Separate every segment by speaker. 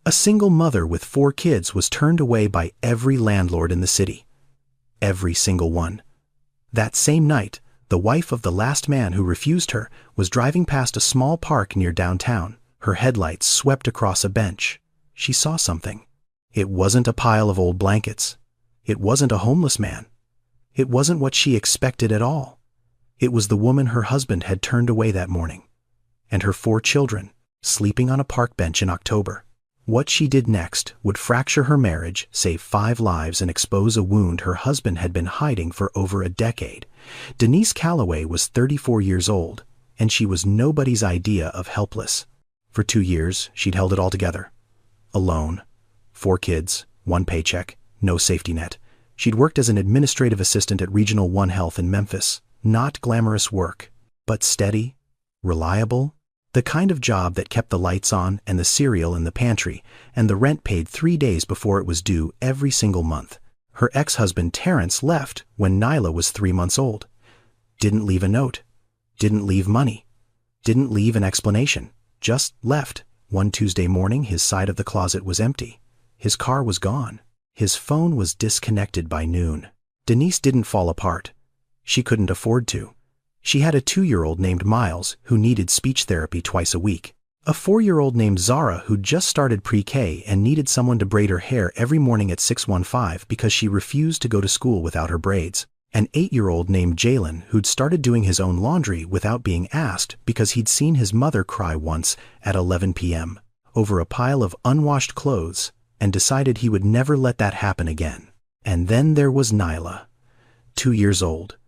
Speaker 1: A single mother with 4 kids was turned away by every landlord in the city. Every single one. That same night, the wife of the last man who refused her was driving past a small park near downtown. Her headlights swept across a bench. She saw something. It wasn't a pile of old blankets. It wasn't a homeless man. It wasn't what she expected at all. It was the woman her husband had turned away that morning. And her 4 children, sleeping on a park bench in October. What she did next would fracture her marriage, save 5 lives, and expose a wound her husband had been hiding for over a decade. Denise Calloway was 34 years old, and she was nobody's idea of helpless. For 2 years, she'd held it all together. Alone. 4 kids, 1 paycheck, no safety net. She'd worked as an administrative assistant at Regional One Health in Memphis. Not glamorous work, but steady, reliable. The kind of job that kept the lights on and the cereal in the pantry and the rent paid 3 days before it was due every single month. Her ex-husband Terrence left when Nyla was 3 months old. Didn't leave a note. Didn't leave money. Didn't leave an explanation. Just left. One Tuesday morning, his side of the closet was empty. His car was gone. His phone was disconnected by noon. Denise didn't fall apart. She couldn't afford to. She had a 2-year-old named Miles who needed speech therapy twice a week. A 4-year-old named Zara who'd just started pre-K and needed someone to braid her hair every morning at 6:15 because she refused to go to school without her braids. An 8-year-old named Jalen who'd started doing his own laundry without being asked because he'd seen his mother cry once at 11 p.m. over a pile of unwashed clothes and decided he would never let that happen again. And then there was Nyla, 2 years old.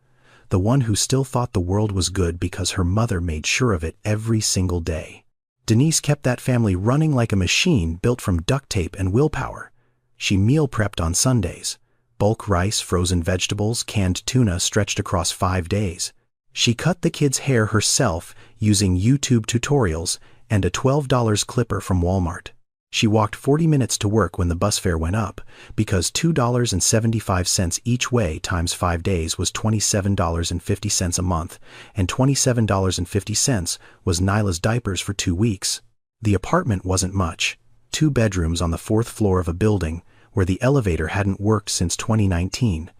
Speaker 1: The one who still thought the world was good because her mother made sure of it every single day. Denise kept that family running like a machine built from duct tape and willpower. She meal prepped on Sundays. Bulk rice, frozen vegetables, canned tuna stretched across 5 days. She cut the kids' hair herself using YouTube tutorials and a $12 clipper from Walmart. She walked 40 minutes to work when the bus fare went up, because $2.75 each way times 5 days was $27.50 a month, and $27.50 was Nyla's diapers for 2 weeks. The apartment wasn't much. 2 bedrooms on the 4th floor of a building where the elevator hadn't worked since 2019.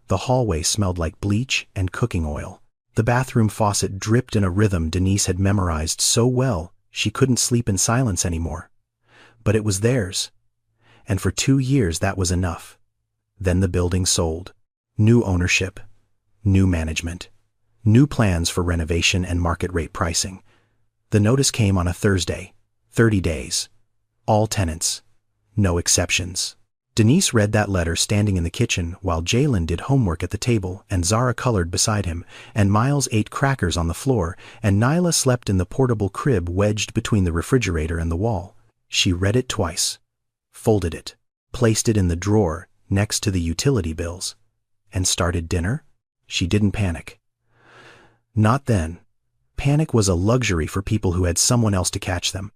Speaker 1: The hallway smelled like bleach and cooking oil. The bathroom faucet dripped in a rhythm Denise had memorized so well she couldn't sleep in silence anymore. But it was theirs. And for 2 years that was enough. Then the building sold. New ownership. New management. New plans for renovation and market rate pricing. The notice came on a Thursday. 30 days. All tenants. No exceptions. Denise read that letter standing in the kitchen while Jalen did homework at the table and Zara colored beside him and Miles ate crackers on the floor and Nyla slept in the portable crib wedged between the refrigerator and the wall. She read it twice, folded it, placed it in the drawer next to the utility bills, and started dinner. She didn't panic. Not then. Panic was a luxury for people who had someone else to catch them.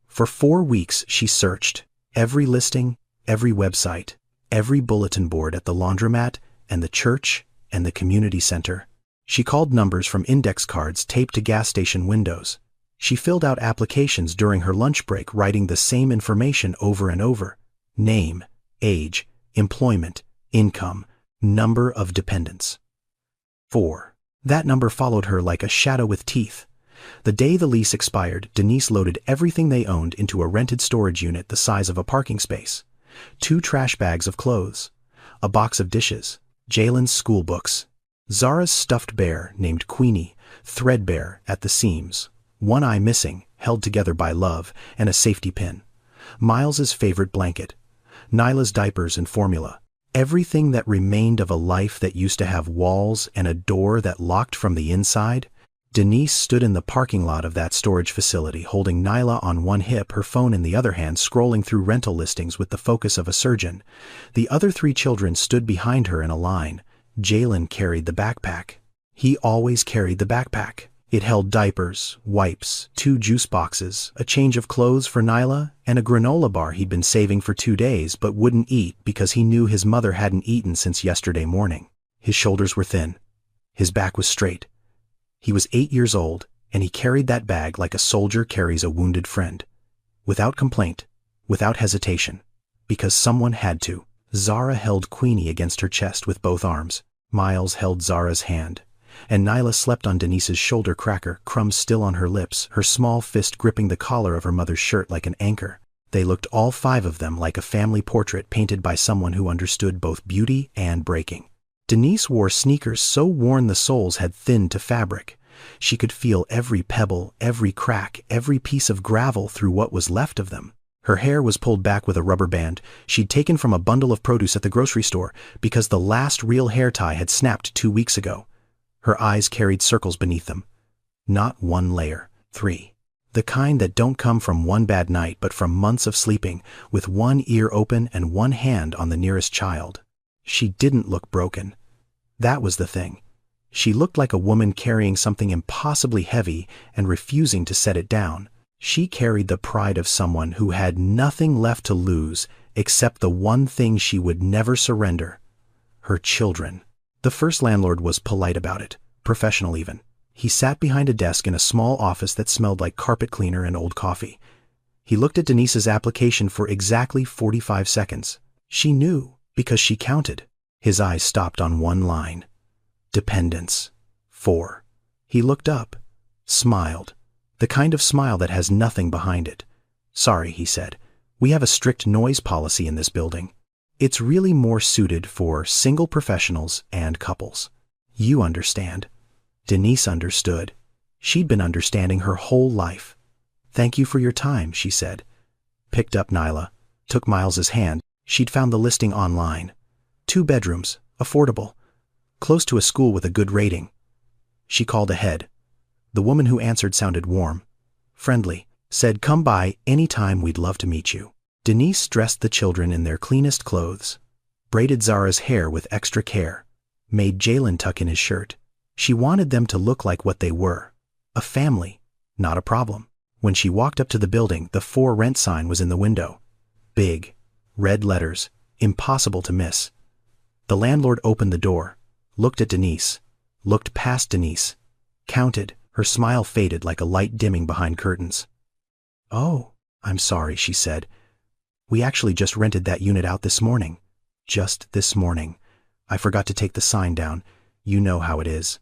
Speaker 1: For 4 weeks she searched every listing, every website, every bulletin board at the laundromat and the church and the community center. She called numbers from index cards taped to gas station windows. She filled out applications during her lunch break, writing the same information over and over. Name, age, employment, income, number of dependents. 4. That number followed her like a shadow with teeth. The day the lease expired, Denise loaded everything they owned into a rented storage unit the size of a parking space. 2 trash bags of clothes, a box of dishes, Jalen's school books, Zara's stuffed bear named Queenie, threadbare at the seams, 1 eye missing, held together by love, and a safety pin. Miles's favorite blanket. Nyla's diapers and formula. Everything that remained of a life that used to have walls and a door that locked from the inside. Denise stood in the parking lot of that storage facility, holding Nyla on one hip, her phone in the other hand, scrolling through rental listings with the focus of a surgeon. The other 3 children stood behind her in a line. Jalen carried the backpack. He always carried the backpack. It held diapers, wipes, 2 juice boxes, a change of clothes for Nyla, and a granola bar he'd been saving for 2 days but wouldn't eat because he knew his mother hadn't eaten since yesterday morning. His shoulders were thin. His back was straight. He was 8 years old, and he carried that bag like a soldier carries a wounded friend. Without complaint, without hesitation, because someone had to. Zara held Queenie against her chest with both arms. Miles held Zara's hand, and Nyla slept on Denise's shoulder cracker, crumbs still on her lips, her small fist gripping the collar of her mother's shirt like an anchor. They looked, all five of them, like a family portrait painted by someone who understood both beauty and breaking. Denise wore sneakers so worn the soles had thinned to fabric. She could feel every pebble, every crack, every piece of gravel through what was left of them. Her hair was pulled back with a rubber band she'd taken from a bundle of produce at the grocery store because the last real hair tie had snapped 2 weeks ago. Her eyes carried circles beneath them. Not one layer, 3. The kind that don't come from one bad night but from months of sleeping, with one ear open and one hand on the nearest child. She didn't look broken. That was the thing. She looked like a woman carrying something impossibly heavy and refusing to set it down. She carried the pride of someone who had nothing left to lose except the one thing she would never surrender: her children. The first landlord was polite about it, professional even. He sat behind a desk in a small office that smelled like carpet cleaner and old coffee. He looked at Denise's application for exactly 45 seconds. She knew, because she counted. His eyes stopped on one line. Dependence. 4. He looked up, smiled. The kind of smile that has nothing behind it. Sorry, he said. We have a strict noise policy in this building. It's really more suited for single professionals and couples. You understand. Denise understood. She'd been understanding her whole life. Thank you for your time, she said. Picked up Nyla, took Miles's hand. She'd found the listing online. 2 bedrooms, affordable, close to a school with a good rating. She called ahead. The woman who answered sounded warm, friendly, said, "Come by any time, we'd love to meet you." Denise dressed the children in their cleanest clothes, braided Zara's hair with extra care, made Jalen tuck in his shirt. She wanted them to look like what they were, a family, not a problem. When she walked up to the building, the "For Rent" sign was in the window. Big, red letters, impossible to miss. The landlord opened the door, looked at Denise, looked past Denise, counted. Her smile faded like a light dimming behind curtains. "Oh, I'm sorry," she said. "We actually just rented that unit out this morning. Just this morning. I forgot to take the sign down. You know how it is."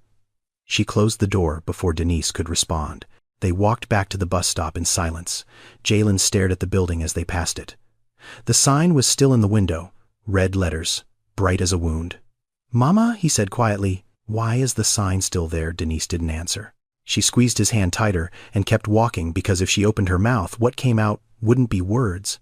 Speaker 1: She closed the door before Denise could respond. They walked back to the bus stop in silence. Jalen stared at the building as they passed it. The sign was still in the window, red letters, bright as a wound. "Mama," he said quietly. "Why is the sign still there?" Denise didn't answer. She squeezed his hand tighter and kept walking because if she opened her mouth, what came out wouldn't be words.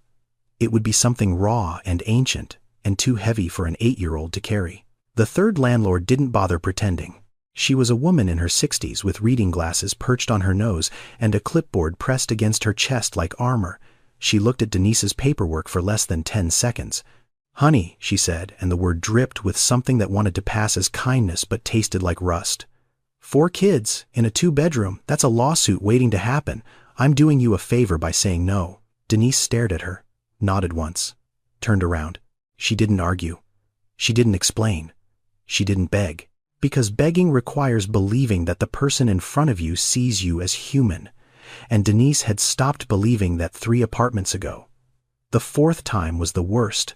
Speaker 1: It would be something raw and ancient and too heavy for an 8-year-old to carry. The third landlord didn't bother pretending. She was a woman in her 60s with reading glasses perched on her nose and a clipboard pressed against her chest like armor. She looked at Denise's paperwork for less than 10 seconds. "Honey," she said, and the word dripped with something that wanted to pass as kindness but tasted like rust. 4 kids in a 2-bedroom, that's a lawsuit waiting to happen. I'm doing you a favor by saying no." Denise stared at her, nodded once, turned around. She didn't argue. She didn't explain. She didn't beg. Because begging requires believing that the person in front of you sees you as human. And Denise had stopped believing that 3 apartments ago. The 4th time was the worst.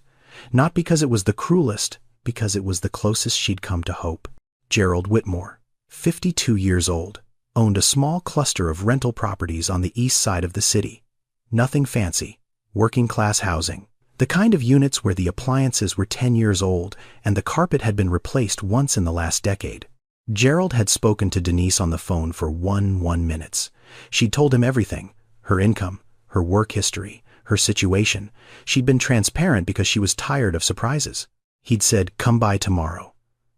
Speaker 1: Not because it was the cruelest, because it was the closest she'd come to hope. Gerald Whitmore, 52 years old, owned a small cluster of rental properties on the east side of the city. Nothing fancy, working-class housing. The kind of units where the appliances were 10 years old and the carpet had been replaced once in the last decade. Gerald had spoken to Denise on the phone for 1 minutes. She'd told him everything, her income, her work history, her situation. She'd been transparent because she was tired of surprises. He'd said, "Come by tomorrow.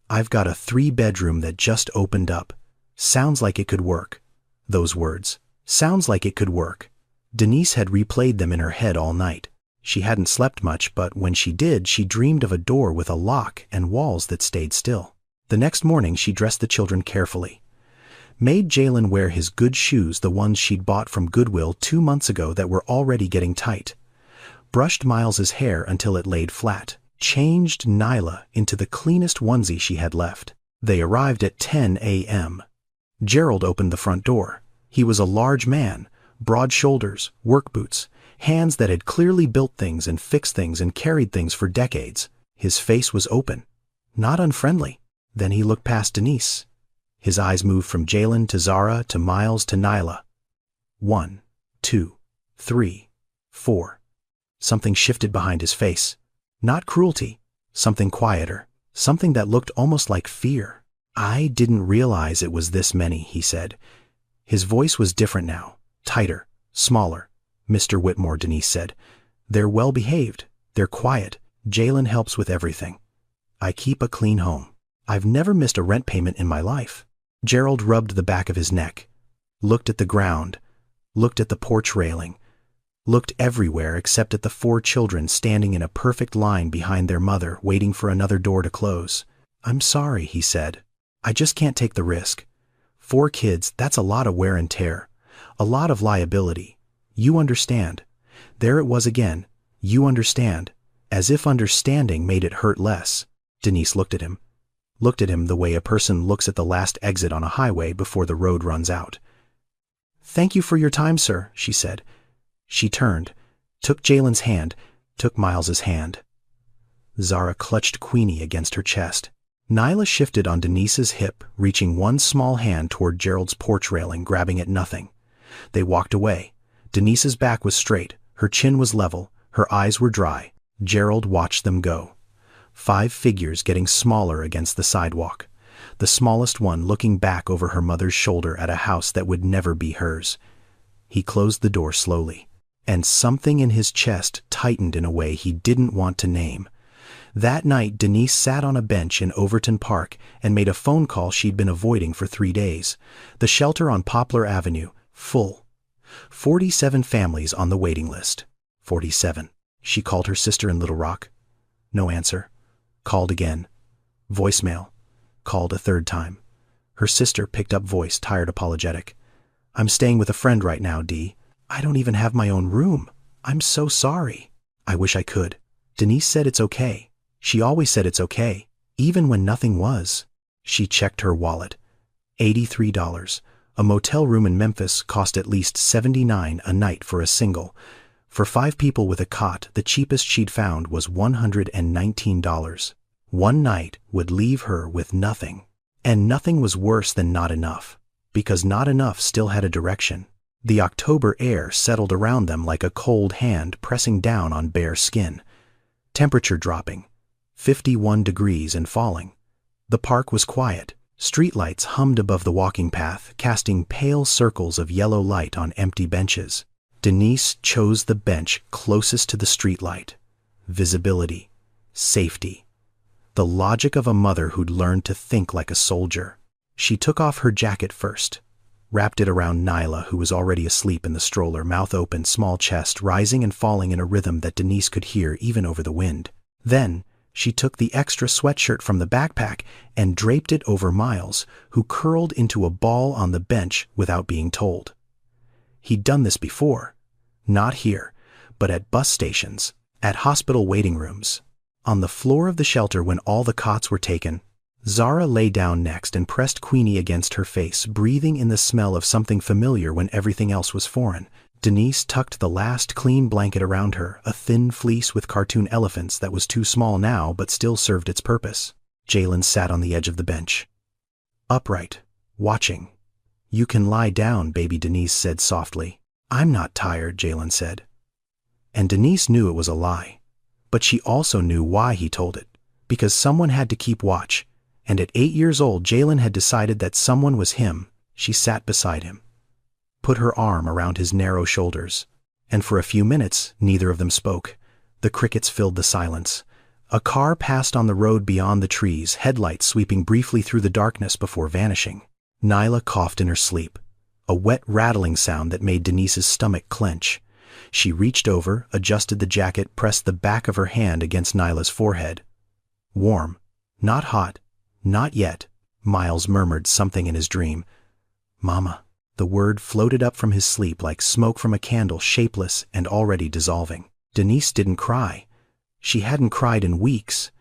Speaker 1: I've got a 3-bedroom that just opened up. Sounds like it could work." Those words. Sounds like it could work. Denise had replayed them in her head all night. She hadn't slept much, but when she did, she dreamed of a door with a lock and walls that stayed still. The next morning, she dressed the children carefully. Made Jalen wear his good shoes, the ones she'd bought from Goodwill 2 months ago that were already getting tight. Brushed Miles's hair until it laid flat. Changed Nyla into the cleanest onesie she had left. They arrived at 10 a.m. Gerald opened the front door. He was a large man, broad shoulders, work boots. Hands that had clearly built things and fixed things and carried things for decades. His face was open, not unfriendly. Then he looked past Denise. His eyes moved from Jalen to Zara to Miles to Nyla. 1, 2, 3, 4. Something shifted behind his face. Not cruelty, something quieter, something that looked almost like fear. "I didn't realize it was this many," he said. His voice was different now, tighter, smaller. "Mr. Whitmore," Denise said. "They're well-behaved, they're quiet. Jalen helps with everything. I keep a clean home. I've never missed a rent payment in my life." Gerald rubbed the back of his neck, looked at the ground, looked at the porch railing, looked everywhere except at the 4 children standing in a perfect line behind their mother, waiting for another door to close. "I'm sorry," he said. "I just can't take the risk. 4 kids, that's a lot of wear and tear, a lot of liability. You understand." There it was again. You understand. As if understanding made it hurt less. Denise looked at him the way a person looks at the last exit on a highway before the road runs out. "Thank you for your time, sir," she said. She turned, took Jalen's hand, took Miles's hand. Zara clutched Queenie against her chest. Nyla shifted on Denise's hip, reaching one small hand toward Gerald's porch railing, grabbing at nothing. They walked away. Denise's back was straight, her chin was level, her eyes were dry. Gerald watched them go. 5 figures getting smaller against the sidewalk. The smallest one looking back over her mother's shoulder at a house that would never be hers. He closed the door slowly, and something in his chest tightened in a way he didn't want to name. That night, Denise sat on a bench in Overton Park and made a phone call she'd been avoiding for 3 days. The shelter on Poplar Avenue, full. 47 families on the waiting list. 47. She called her sister in Little Rock. No answer. Called again. Voicemail. Called a 3rd time. Her sister picked up voice, tired, apologetic. "I'm staying with a friend right now, Dee. I don't even have my own room. I'm so sorry. I wish I could." Denise said it's okay. She always said it's okay, even when nothing was. She checked her wallet. $83. A motel room in Memphis cost at least $79 a night for a single. For 5 people with a cot, the cheapest she'd found was $119. One night would leave her with nothing. And nothing was worse than not enough, because not enough still had a direction. The October air settled around them like a cold hand pressing down on bare skin. Temperature dropping, 51 degrees and falling. The park was quiet. Streetlights hummed above the walking path, casting pale circles of yellow light on empty benches. Denise chose the bench closest to the streetlight. Visibility. Safety. The logic of a mother who'd learned to think like a soldier. She took off her jacket first, wrapped it around Nyla, who was already asleep in the stroller, mouth open, small chest, rising and falling in a rhythm that Denise could hear even over the wind. Then, she took the extra sweatshirt from the backpack and draped it over Miles, who curled into a ball on the bench without being told. He'd done this before. Not here, but at bus stations, at hospital waiting rooms. On the floor of the shelter when all the cots were taken, Zara lay down next and pressed Queenie against her face, breathing in the smell of something familiar when everything else was foreign. Denise tucked the last clean blanket around her, a thin fleece with cartoon elephants that was too small now but still served its purpose. Jalen sat on the edge of the bench, upright, watching. "You can lie down, baby," Denise said softly. "I'm not tired," Jalen said. And Denise knew it was a lie. But she also knew why he told it, because someone had to keep watch, and at 8 years old Jalen had decided that someone was him. She sat beside him, put her arm around his narrow shoulders, and for a few minutes neither of them spoke. The crickets filled the silence. A car passed on the road beyond the trees, headlights sweeping briefly through the darkness before vanishing. Nyla coughed in her sleep, a wet rattling sound that made Denise's stomach clench. She reached over, adjusted the jacket, pressed the back of her hand against Nyla's forehead. "Warm. Not hot. Not yet," Miles murmured something in his dream. "Mama." The word floated up from his sleep like smoke from a candle, shapeless and already dissolving. Denise didn't cry. She hadn't cried in weeks.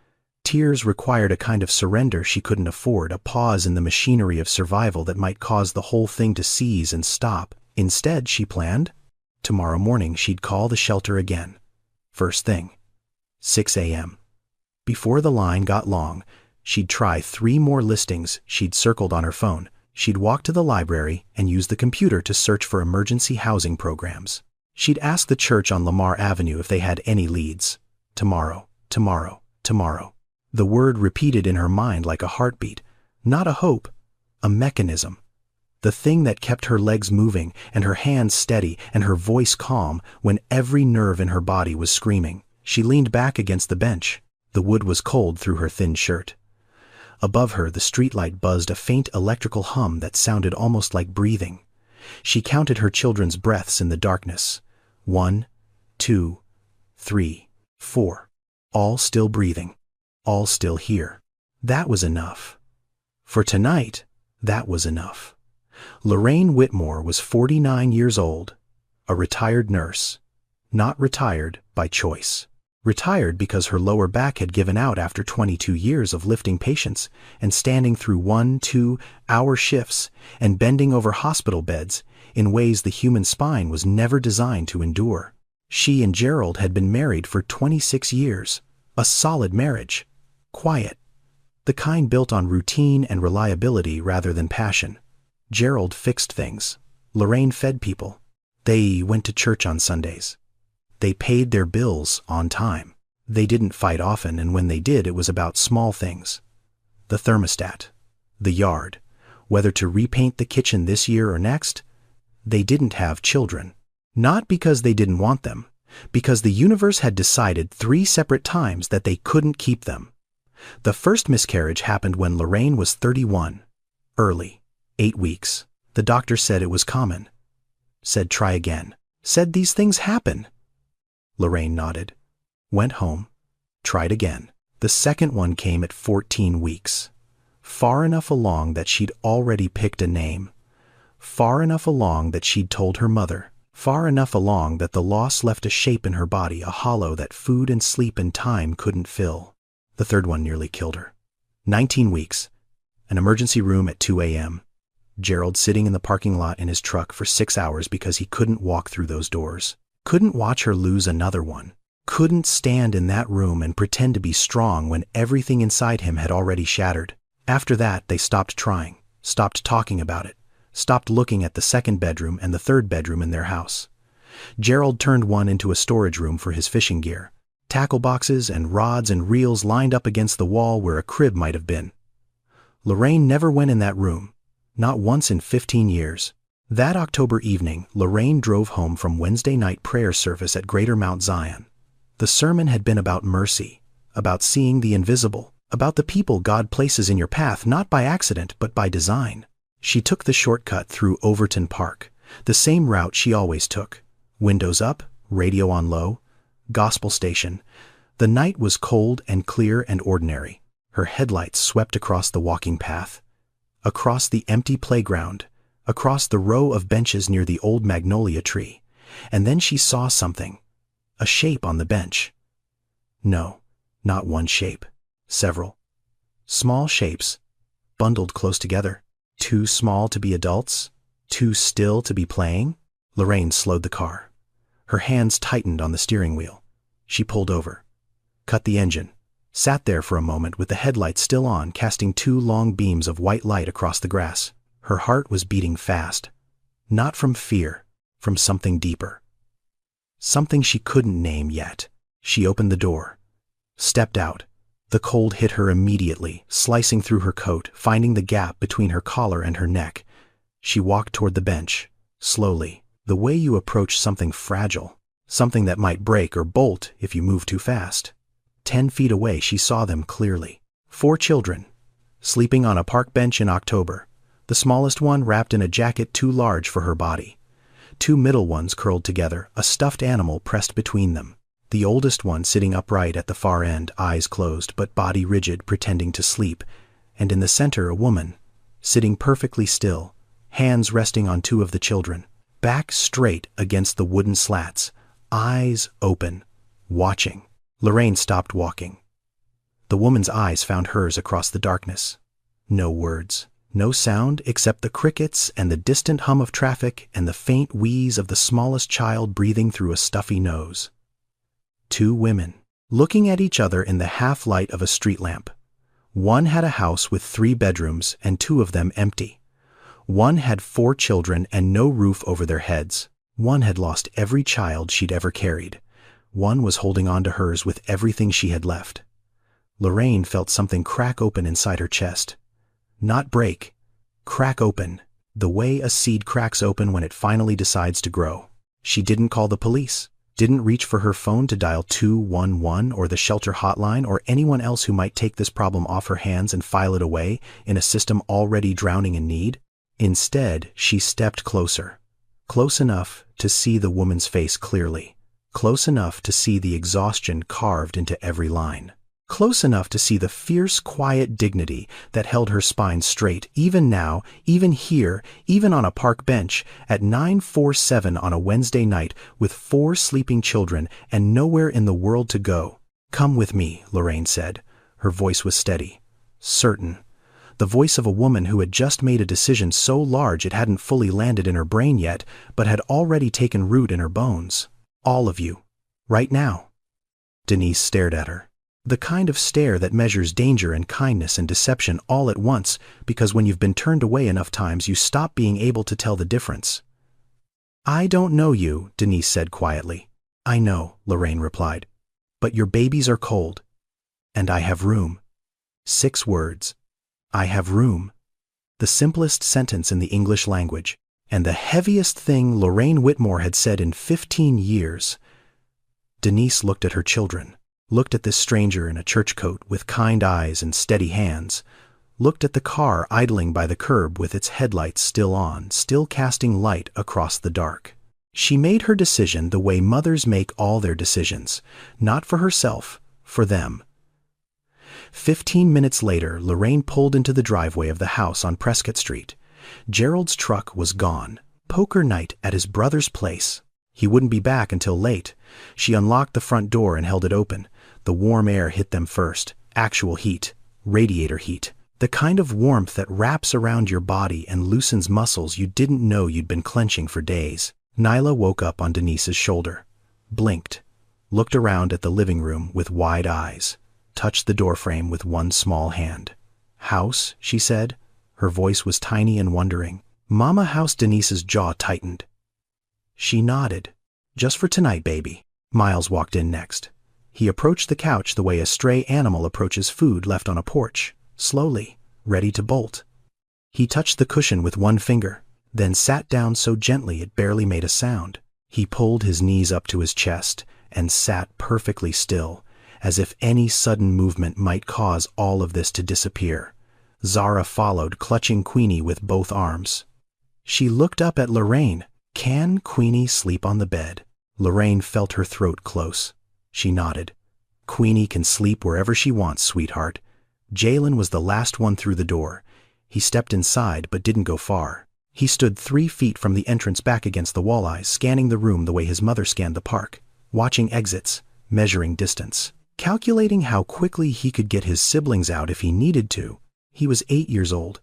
Speaker 1: Tears required a kind of surrender she couldn't afford, a pause in the machinery of survival that might cause the whole thing to seize and stop. Instead, she planned Tomorrow morning she'd call the shelter again. First thing. 6 a.m. Before the line got long, she'd try 3 more listings she'd circled on her phone. She'd walk to the library and use the computer to search for emergency housing programs. She'd ask the church on Lamar Avenue if they had any leads. Tomorrow, tomorrow, tomorrow. The word repeated in her mind like a heartbeat. Not a hope, a mechanism. The thing that kept her legs moving and her hands steady and her voice calm when every nerve in her body was screaming. She leaned back against the bench. The wood was cold through her thin shirt. Above her, the streetlight buzzed a faint electrical hum that sounded almost like breathing. She counted her children's breaths in the darkness. 1, 2, 3, 4. All still breathing. All still here. That was enough. For tonight, that was enough. Lorraine Whitmore was 49 years old, a retired nurse. Not retired by choice. Retired because her lower back had given out after 22 years of lifting patients and standing through 1-2-hour shifts and bending over hospital beds in ways the human spine was never designed to endure. She and Gerald had been married for 26 years, a solid marriage, quiet, the kind built on routine and reliability rather than passion. Gerald fixed things. Lorraine fed people. They went to church on Sundays. They paid their bills on time. They didn't fight often, and when they did, it was about small things. The thermostat, the yard, whether to repaint the kitchen this year or next. They didn't have children. Not because they didn't want them, because the universe had decided 3 separate times that they couldn't keep them. The first miscarriage happened when Lorraine was 31. Early. 8 weeks. The doctor said it was common. Said try again. Said these things happen. Lorraine nodded. Went home. Tried again. The second one came at 14 weeks. Far enough along that she'd already picked a name. Far enough along that she'd told her mother. Far enough along that the loss left a shape in her body, a hollow that food and sleep and time couldn't fill. The third one nearly killed her. 19 weeks. An emergency room at 2 a.m. Gerald sitting in the parking lot in his truck for 6 hours because he couldn't walk through those doors. Couldn't watch her lose another one. Couldn't stand in that room and pretend to be strong when everything inside him had already shattered. After that, they stopped trying, stopped talking about it, stopped looking at the second bedroom and the third bedroom in their house. Gerald turned one into a storage room for his fishing gear. Tackle boxes and rods and reels lined up against the wall where a crib might have been. Lorraine never went in that room, not once in 15 years. That October evening, Lorraine drove home from Wednesday night prayer service at Greater Mount Zion. The sermon had been about mercy, about seeing the invisible, about the people God places in your path not by accident but by design. She took the shortcut through Overton Park, the same route she always took. Windows up, radio on low, gospel station. The night was cold and clear and ordinary. Her headlights swept across the walking path, across the empty playground, across the row of benches near the old magnolia tree, and then she saw something, a shape on the bench. No, not one shape, several. Small shapes, bundled close together, too small to be adults, too still to be playing. Lorraine slowed the car. Her hands tightened on the steering wheel. She pulled over, cut the engine, sat there for a moment with the headlights still on, casting 2 long beams of white light across the grass. Her heart was beating fast, not from fear, from something deeper. Something she couldn't name yet. She opened the door, stepped out. The cold hit her immediately, slicing through her coat, finding the gap between her collar and her neck. She walked toward the bench, slowly, the way you approach something fragile, something that might break or bolt if you move too fast. 10 feet away, she saw them clearly. 4 children, sleeping on a park bench in October. The smallest one wrapped in a jacket too large for her body. 2 middle ones curled together, a stuffed animal pressed between them. The oldest one sitting upright at the far end, eyes closed but body rigid, pretending to sleep. And in the center, a woman, sitting perfectly still, hands resting on 2 of the children, back straight against the wooden slats, eyes open, watching. Lorraine stopped walking. The woman's eyes found hers across the darkness. No words, No sound except the crickets and the distant hum of traffic and the faint wheeze of the smallest child breathing through a stuffy nose. 2 women, looking at each other in the half-light of a street lamp. One had a house with 3 bedrooms and 2 of them empty. One had 4 children and no roof over their heads. One had lost every child she'd ever carried. One was holding on to hers with everything she had left. Lorraine felt something crack open inside her chest. Not break. Crack open, the way a seed cracks open when it finally decides to grow. She didn't call the police, didn't reach for her phone to dial 211 or the shelter hotline or anyone else who might take this problem off her hands and file it away in a system already drowning in need. Instead, she stepped closer. Close enough to see the woman's face clearly. Close enough to see the exhaustion carved into every line. Close enough to see the fierce, quiet dignity that held her spine straight, even now, even here, even on a park bench, at 9:47 on a Wednesday night, with 4 sleeping children and nowhere in the world to go. "Come with me," Lorraine said. Her voice was steady, certain. The voice of a woman who had just made a decision so large it hadn't fully landed in her brain yet, but had already taken root in her bones. "All of you. Right now." Denise stared at her. The kind of stare that measures danger and kindness and deception all at once, because when you've been turned away enough times you stop being able to tell the difference. "I don't know you," Denise said quietly. "I know," Lorraine replied. "But your babies are cold. And I have room." 6 words. I have room. The simplest sentence in the English language, and the heaviest thing Lorraine Whitmore had said in 15 years. Denise looked at her children. Looked at this stranger in a church coat with kind eyes and steady hands, looked at the car idling by the curb with its headlights still on, still casting light across the dark. She made her decision the way mothers make all their decisions, not for herself, for them. 15 minutes later, Lorraine pulled into the driveway of the house on Prescott Street. Gerald's truck was gone. Poker night at his brother's place. He wouldn't be back until late. She unlocked the front door and held it open. The warm air hit them first. Actual heat. Radiator heat. The kind of warmth that wraps around your body and loosens muscles you didn't know you'd been clenching for days. Nyla woke up on Denise's shoulder. Blinked. Looked around at the living room with wide eyes. Touched the doorframe with one small hand. "House," she said. Her voice was tiny and wondering. "Mama House." Denise's jaw tightened. She nodded. "Just for tonight, baby." Miles walked in next. He approached the couch the way a stray animal approaches food left on a porch, slowly, ready to bolt. He touched the cushion with one finger, then sat down so gently it barely made a sound. He pulled his knees up to his chest and sat perfectly still, as if any sudden movement might cause all of this to disappear. Zara followed, clutching Queenie with both arms. She looked up at Lorraine. "Can Queenie sleep on the bed?" Lorraine felt her throat close. She nodded. "Queenie can sleep wherever she wants, sweetheart." Jalen was the last one through the door. He stepped inside but didn't go far. He stood 3 feet from the entrance back against the walleyes, scanning the room the way his mother scanned the park, watching exits, measuring distance, calculating how quickly he could get his siblings out if he needed to. He was 8 years old.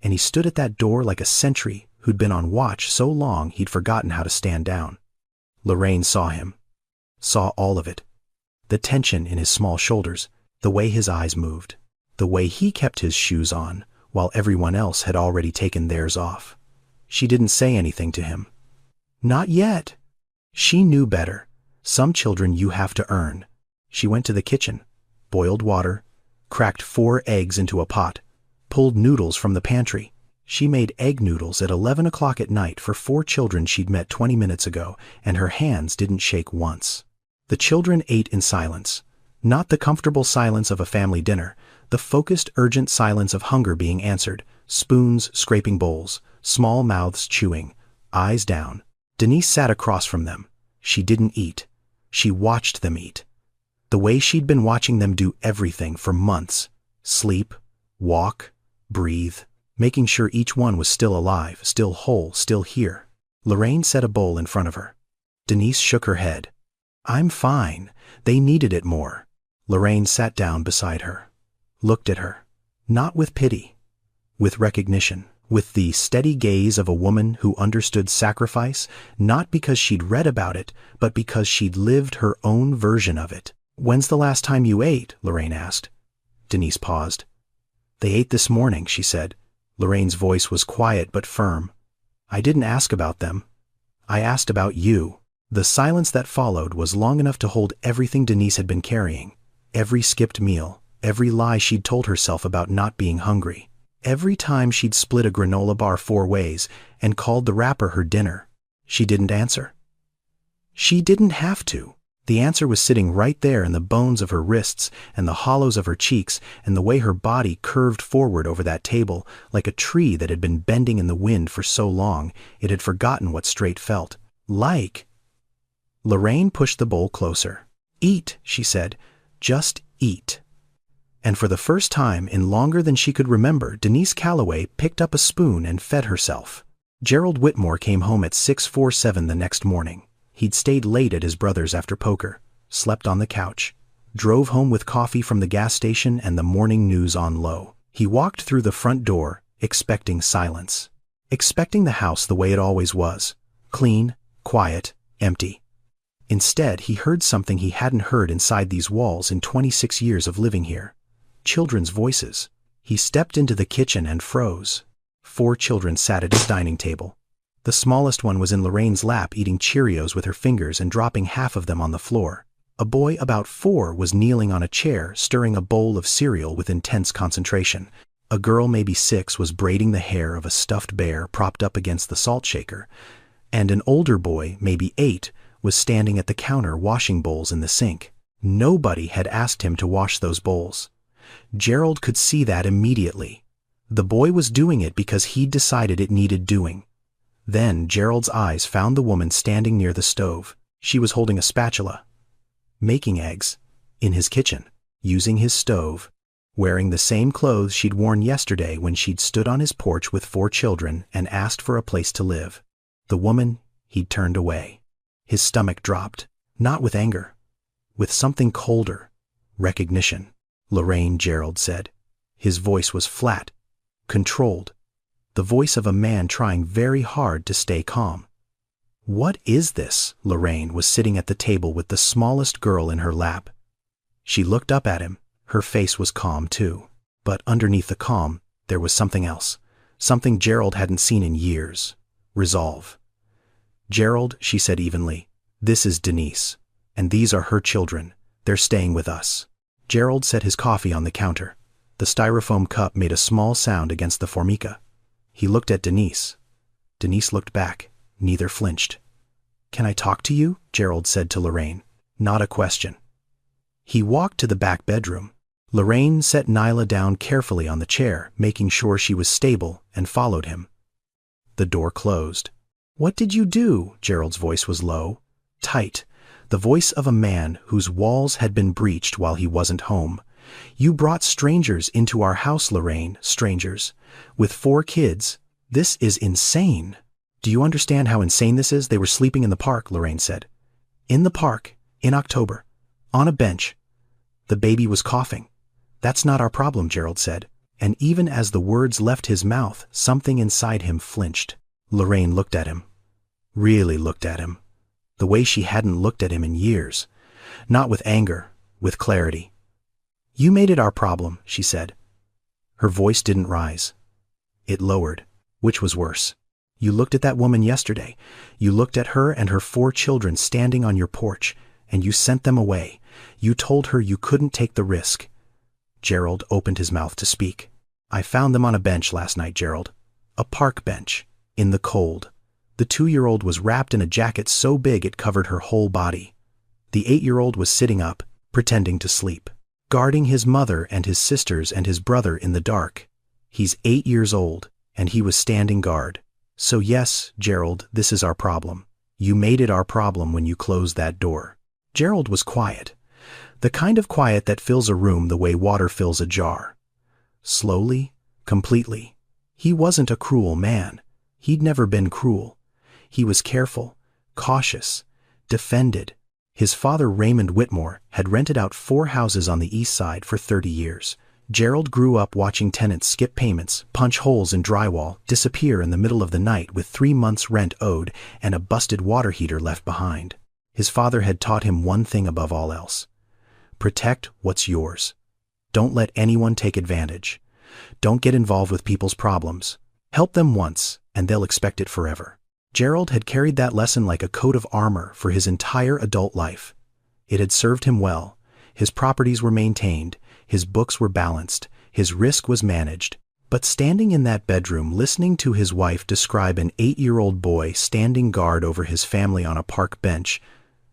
Speaker 1: And he stood at that door like a sentry who'd been on watch so long he'd forgotten how to stand down. Lorraine saw him. Saw all of it. The tension in his small shoulders, the way his eyes moved, the way he kept his shoes on while everyone else had already taken theirs off. She didn't say anything to him. Not yet. She knew better. Some children you have to earn. She went to the kitchen, boiled water, cracked 4 eggs into a pot, pulled noodles from the pantry. She made egg noodles at 11 o'clock at night for 4 children she'd met 20 minutes ago, and her hands didn't shake once. The children ate in silence. Not the comfortable silence of a family dinner, the focused, urgent silence of hunger being answered, spoons scraping bowls, small mouths chewing, eyes down. Denise sat across from them. She didn't eat. She watched them eat. The way she'd been watching them do everything for months. Sleep, walk, breathe, making sure each one was still alive, still whole, still here. Lorraine set a bowl in front of her. Denise shook her head. "I'm fine. They needed it more." Lorraine sat down beside her. Looked at her. Not with pity. with recognition, with the steady gaze of a woman who understood sacrifice, not because she'd read about it, but because she'd lived her own version of it. "When's the last time you ate?" Lorraine asked. Denise paused. "They ate this morning," she said. Lorraine's voice was quiet but firm. "I didn't ask about them. I asked about you." The silence that followed was long enough to hold everything Denise had been carrying. Every skipped meal, every lie she'd told herself about not being hungry. Every time she'd split a granola bar 4 ways and called the wrapper her dinner. She didn't answer. She didn't have to. The answer was sitting right there in the bones of her wrists and the hollows of her cheeks and the way her body curved forward over that table like a tree that had been bending in the wind for so long it had forgotten what straight felt like. Lorraine pushed the bowl closer. "Eat," she said. "Just eat." And for the first time in longer than she could remember, Denise Calloway picked up a spoon and fed herself. Gerald Whitmore came home at 6:47 the next morning. He'd stayed late at his brother's after poker, slept on the couch, drove home with coffee from the gas station and the morning news on low. He walked through the front door, expecting silence. Expecting the house the way it always was. Clean, quiet, empty. Instead, he heard something he hadn't heard inside these walls in 26 years of living here. Children's voices. He stepped into the kitchen and froze. 4 children sat at his dining table. The smallest one was in Lorraine's lap eating Cheerios with her fingers and dropping half of them on the floor. A boy about 4 was kneeling on a chair stirring a bowl of cereal with intense concentration. A girl maybe 6 was braiding the hair of a stuffed bear propped up against the salt shaker. And an older boy, maybe 8, was standing at the counter washing bowls in the sink. Nobody had asked him to wash those bowls. Gerald could see that immediately. The boy was doing it because he'd decided it needed doing. Then Gerald's eyes found the woman standing near the stove. She was holding a spatula, making eggs, in his kitchen, using his stove, wearing the same clothes she'd worn yesterday when she'd stood on his porch with 4 children and asked for a place to live. The woman, he'd turned away. His stomach dropped, not with anger, with something colder, recognition. "Lorraine," Gerald said. His voice was flat, controlled, the voice of a man trying very hard to stay calm. "What is this?" Lorraine was sitting at the table with the smallest girl in her lap. She looked up at him. Her face was calm too. But underneath the calm, there was something else, something Gerald hadn't seen in years. Resolve. "Gerald," she said evenly, "this is Denise, and these are her children. They're staying with us." Gerald set his coffee on the counter. The styrofoam cup made a small sound against the formica. He looked at Denise. Denise looked back. Neither flinched. "Can I talk to you?" Gerald said to Lorraine. Not a question. He walked to the back bedroom. Lorraine set Nyla down carefully on the chair, making sure she was stable, and followed him. The door closed. "What did you do?" Gerald's voice was low, tight, the voice of a man whose walls had been breached while he wasn't home. "You brought strangers into our house, Lorraine, strangers. With 4 kids. This is insane." "Do you understand how insane this is? They were sleeping in the park," Lorraine said. "In the park, in October, on a bench. The baby was coughing." "That's not our problem," Gerald said. And even as the words left his mouth, something inside him flinched. Lorraine looked at him. Really looked at him. The way she hadn't looked at him in years. Not with anger, with clarity. "You made it our problem," she said. Her voice didn't rise. It lowered, which was worse. "You looked at that woman yesterday. You looked at her and her 4 children standing on your porch, and you sent them away. You told her you couldn't take the risk." Gerald opened his mouth to speak. "I found them on a bench last night, Gerald. A park bench, in the cold. The 2-year-old was wrapped in a jacket so big it covered her whole body. The 8-year-old was sitting up, pretending to sleep, guarding his mother and his sisters and his brother in the dark. He's 8 years old, and he was standing guard. So yes, Gerald, this is our problem. You made it our problem when you closed that door." Gerald was quiet. The kind of quiet that fills a room the way water fills a jar. Slowly, completely. He wasn't a cruel man. He'd never been cruel. He was careful, cautious, defended. His father, Raymond Whitmore, had rented out 4 houses on the east side for 30 years. Gerald grew up watching tenants skip payments, punch holes in drywall, disappear in the middle of the night with 3 months' rent owed and a busted water heater left behind. His father had taught him one thing above all else: protect what's yours. Don't let anyone take advantage. Don't get involved with people's problems. Help them once, and they'll expect it forever. Gerald had carried that lesson like a coat of armor for his entire adult life. It had served him well. His properties were maintained, his books were balanced, his risk was managed. But standing in that bedroom listening to his wife describe an 8-year-old boy standing guard over his family on a park bench,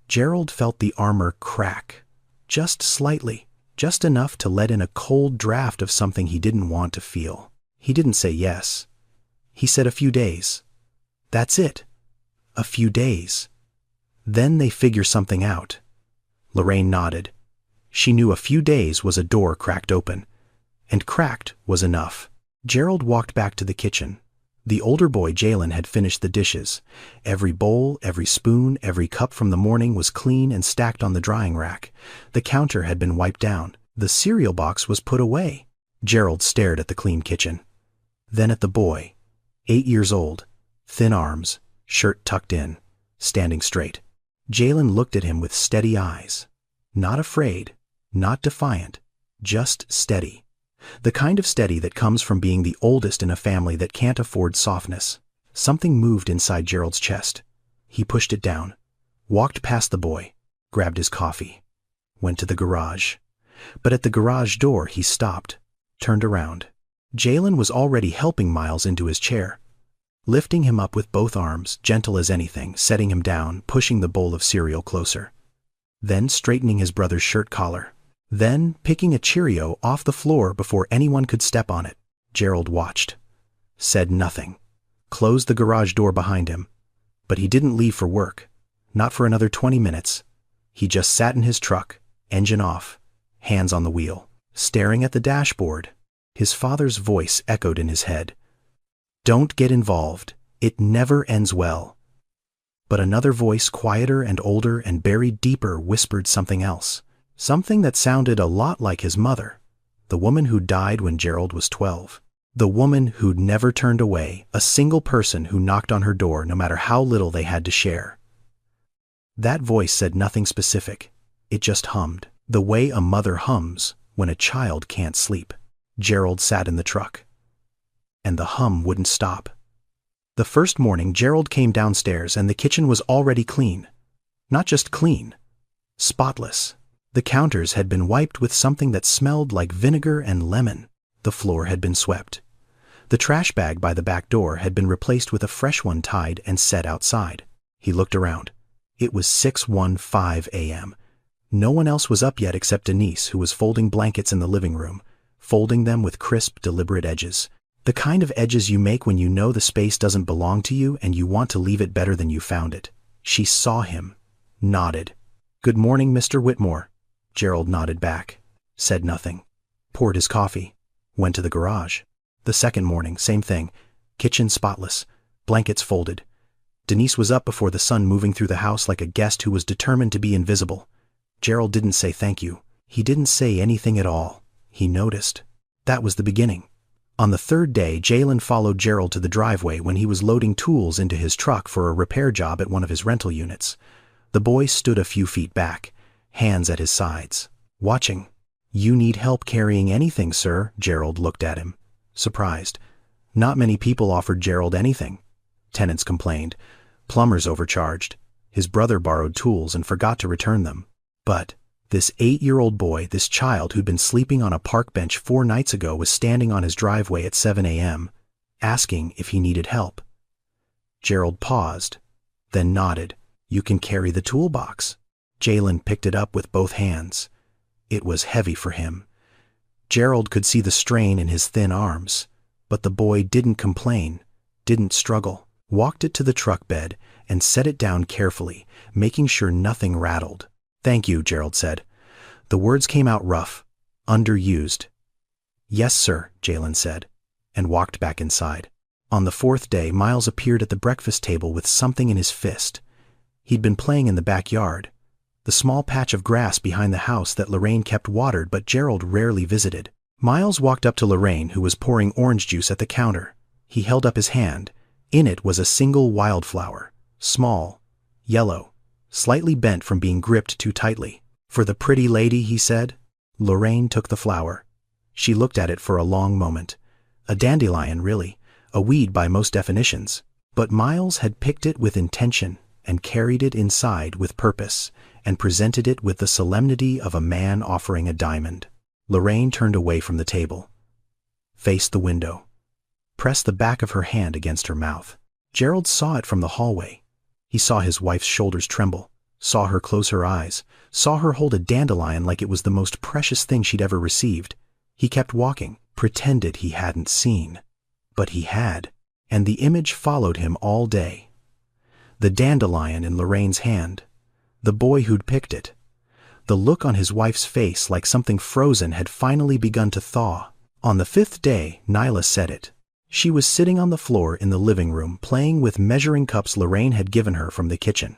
Speaker 1: Gerald felt the armor crack. Just slightly, just enough to let in a cold draft of something he didn't want to feel. He didn't say yes. He said a few days. That's it. A few days. Then they figure something out. Lorraine nodded. She knew a few days was a door cracked open. And cracked was enough. Gerald walked back to the kitchen. The older boy, Jalen, had finished the dishes. Every bowl, every spoon, every cup from the morning was clean and stacked on the drying rack. The counter had been wiped down. The cereal box was put away. Gerald stared at the clean kitchen. Then at the boy, 8 years old, thin arms, shirt tucked in, standing straight. Jalen looked at him with steady eyes. Not afraid, not defiant, just steady. The kind of steady that comes from being the oldest in a family that can't afford softness. Something moved inside Gerald's chest. He pushed it down, walked past the boy, grabbed his coffee, went to the garage. But at the garage door he stopped, turned around. Jalen was already helping Miles into his chair, lifting him up with both arms, gentle as anything, setting him down, pushing the bowl of cereal closer. Then straightening his brother's shirt collar. Then picking a Cheerio off the floor before anyone could step on it. Gerald watched, said nothing, closed the garage door behind him. But he didn't leave for work, not for another 20 minutes. He just sat in his truck, engine off, hands on the wheel, staring at the dashboard. His father's voice echoed in his head. Don't get involved. It never ends well. But another voice, quieter and older and buried deeper, whispered something else. Something that sounded a lot like his mother, the woman who died when Gerald was 12. The woman who'd never turned away a single person who knocked on her door, no matter how little they had to share. That voice said nothing specific. It just hummed, the way a mother hums when a child can't sleep. Gerald sat in the truck, and the hum wouldn't stop. The first morning Gerald came downstairs and the kitchen was already clean. Not just clean, spotless. The counters had been wiped with something that smelled like vinegar and lemon. The floor had been swept. The trash bag by the back door had been replaced with a fresh one tied and set outside. He looked around. It was 6:15 a.m. No one else was up yet except Denise, who was folding blankets in the living room, folding them with crisp, deliberate edges. The kind of edges you make when you know the space doesn't belong to you and you want to leave it better than you found it. She saw him, nodded. "Good morning, Mr. Whitmore." Gerald nodded back, said nothing, poured his coffee, went to the garage. The second morning, same thing. Kitchen spotless, blankets folded. Denise was up before the sun, moving through the house like a guest who was determined to be invisible. Gerald didn't say thank you. He didn't say anything at all. He noticed. That was the beginning. On the third day, Jalen followed Gerald to the driveway when he was loading tools into his truck for a repair job at one of his rental units. The boy stood a few feet back, hands at his sides, watching. "You need help carrying anything, sir?" Gerald looked at him, surprised. Not many people offered Gerald anything. Tenants complained. Plumbers overcharged. His brother borrowed tools and forgot to return them. But this 8-year-old boy, this child who'd been sleeping on a park bench 4 nights ago, was standing on his driveway at 7 a.m., asking if he needed help. Gerald paused, then nodded. "You can carry the toolbox." Jalen picked it up with both hands. It was heavy for him. Gerald could see the strain in his thin arms, but the boy didn't complain, didn't struggle, walked it to the truck bed and set it down carefully, making sure nothing rattled. "Thank you," Gerald said. The words came out rough, underused. "Yes, sir," Jalen said, and walked back inside. On the 4th day, Miles appeared at the breakfast table with something in his fist. He'd been playing in the backyard, the small patch of grass behind the house that Lorraine kept watered but Gerald rarely visited. Miles walked up to Lorraine, who was pouring orange juice at the counter. He held up his hand. In it was a single wildflower, small, yellow, slightly bent from being gripped too tightly. "For the pretty lady," he said. Lorraine took the flower. She looked at it for a long moment. A dandelion, really, a weed by most definitions. But Miles had picked it with intention and carried it inside with purpose and presented it with the solemnity of a man offering a diamond. Lorraine turned away from the table, faced the window, pressed the back of her hand against her mouth. Gerald saw it from the hallway. He saw his wife's shoulders tremble, saw her close her eyes, saw her hold a dandelion like it was the most precious thing she'd ever received. He kept walking, pretended he hadn't seen. But he had, and the image followed him all day. The dandelion in Lorraine's hand, the boy who'd picked it, the look on his wife's face like something frozen had finally begun to thaw. On the 5th day, Nyla said it. She was sitting on the floor in the living room playing with measuring cups Lorraine had given her from the kitchen.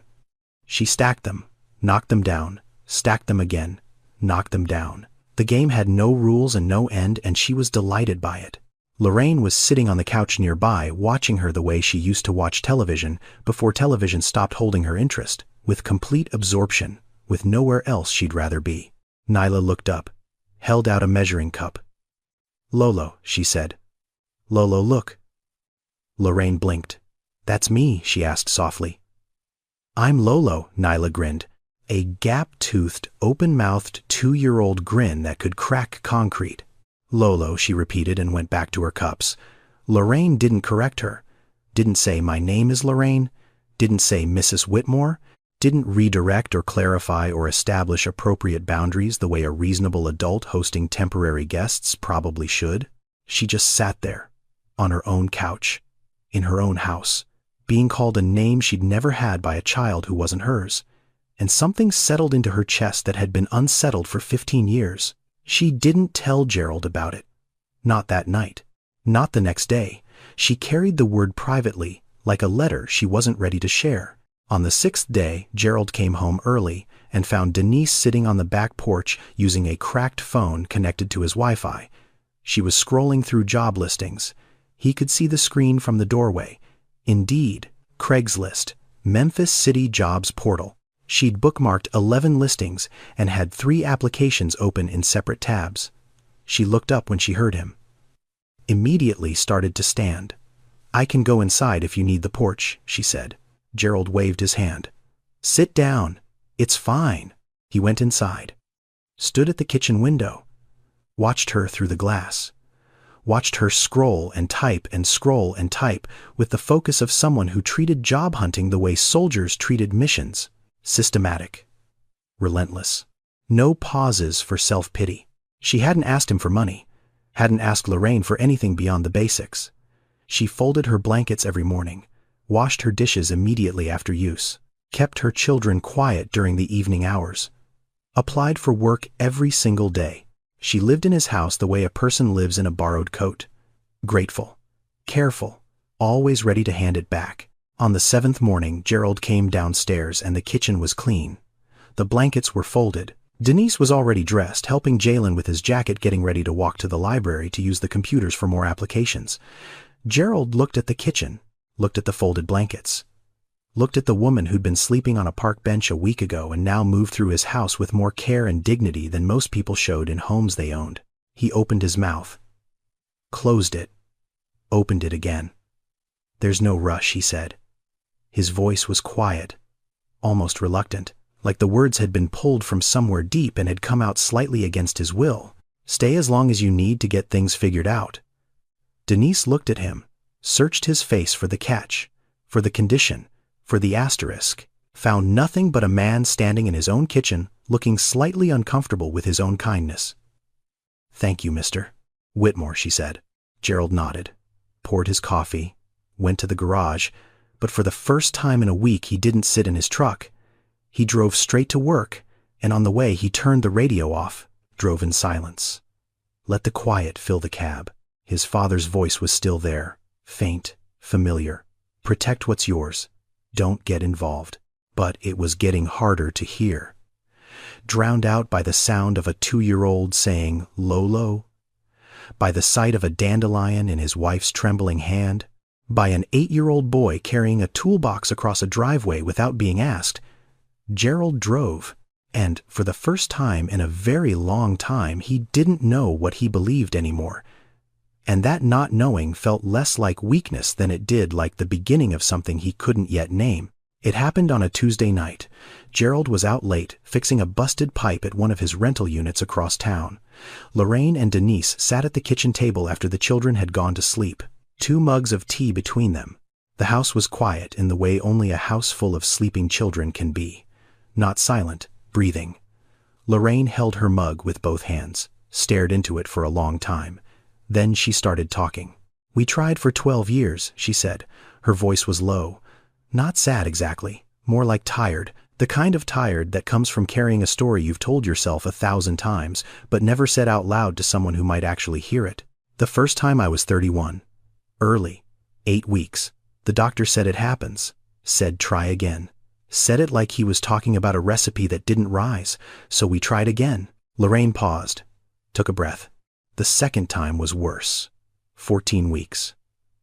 Speaker 1: She stacked them, knocked them down, stacked them again, knocked them down. The game had no rules and no end, and she was delighted by it. Lorraine was sitting on the couch nearby, watching her the way she used to watch television before television stopped holding her interest, with complete absorption, with nowhere else she'd rather be. Nyla looked up, held out a measuring cup. "Lolo," she said. "Lolo, look." Lorraine blinked. "That's me?" she asked softly. "I'm Lolo," Nyla grinned. A gap-toothed, open-mouthed 2-year-old grin that could crack concrete. "Lolo," she repeated and went back to her cups. Lorraine didn't correct her. Didn't say, "My name is Lorraine." Didn't say, "Mrs. Whitmore." Didn't redirect or clarify or establish appropriate boundaries the way a reasonable adult hosting temporary guests probably should. She just sat there, on her own couch, in her own house, being called a name she'd never had by a child who wasn't hers. And something settled into her chest that had been unsettled for 15 years. She didn't tell Gerald about it. Not that night. Not the next day. She carried the word privately, like a letter she wasn't ready to share. On the 6th day, Gerald came home early and found Denise sitting on the back porch using a cracked phone connected to his Wi-Fi. She was scrolling through job listings. He could see the screen from the doorway. Indeed, Craigslist, Memphis City Jobs Portal. She'd bookmarked 11 listings and had 3 applications open in separate tabs. She looked up when she heard him. Immediately started to stand. "I can go inside if you need the porch," she said. Gerald waved his hand. "Sit down. It's fine." He went inside. Stood at the kitchen window. Watched her through the glass. Watched her scroll and type and scroll and type with the focus of someone who treated job hunting the way soldiers treated missions. Systematic. Relentless. No pauses for self-pity. She hadn't asked him for money. Hadn't asked Lorraine for anything beyond the basics. She folded her blankets every morning. Washed her dishes immediately after use. Kept her children quiet during the evening hours. Applied for work every single day. She lived in his house the way a person lives in a borrowed coat. Grateful. Careful. Always ready to hand it back. On the 7th morning, Gerald came downstairs and the kitchen was clean. The blankets were folded. Denise was already dressed, helping Jalen with his jacket, getting ready to walk to the library to use the computers for more applications. Gerald looked at the kitchen, looked at the folded blankets, looked at the woman who'd been sleeping on a park bench a week ago and now moved through his house with more care and dignity than most people showed in homes they owned. He opened his mouth, closed it, opened it again. "There's no rush," he said. His voice was quiet, almost reluctant, like the words had been pulled from somewhere deep and had come out slightly against his will. "Stay as long as you need to get things figured out." Denise looked at him, searched his face for the catch, for the condition, for the asterisk, found nothing but a man standing in his own kitchen, looking slightly uncomfortable with his own kindness. "Thank you, Mr. Whitmore," she said. Gerald nodded, poured his coffee, went to the garage, but for the first time in a week he didn't sit in his truck. He drove straight to work, and on the way he turned the radio off, drove in silence. Let the quiet fill the cab. His father's voice was still there, faint, familiar. "Protect what's yours. Don't get involved." But it was getting harder to hear. Drowned out by the sound of a 2-year-old saying, "Lolo." by the sight of a dandelion in his wife's trembling hand, by an 8-year-old boy carrying a toolbox across a driveway without being asked. Gerald drove, and for the first time in a very long time he didn't know what he believed anymore. And that not knowing felt less like weakness than it did like the beginning of something he couldn't yet name. It happened on a Tuesday night. Gerald was out late, fixing a busted pipe at one of his rental units across town. Lorraine and Denise sat at the kitchen table after the children had gone to sleep, 2 mugs of tea between them. The house was quiet in the way only a house full of sleeping children can be. Not silent, breathing. Lorraine held her mug with both hands, stared into it for a long time. Then she started talking. "We tried for 12 years, she said. Her voice was low. Not sad exactly, more like tired, the kind of tired that comes from carrying a story you've told yourself 1,000 times, but never said out loud to someone who might actually hear it. The first time I was 31. Early. 8 weeks. The doctor said it happens. Said try again. Said it like he was talking about a recipe that didn't rise, so we tried again." Lorraine paused, took a breath. "The second time was worse. 14 weeks.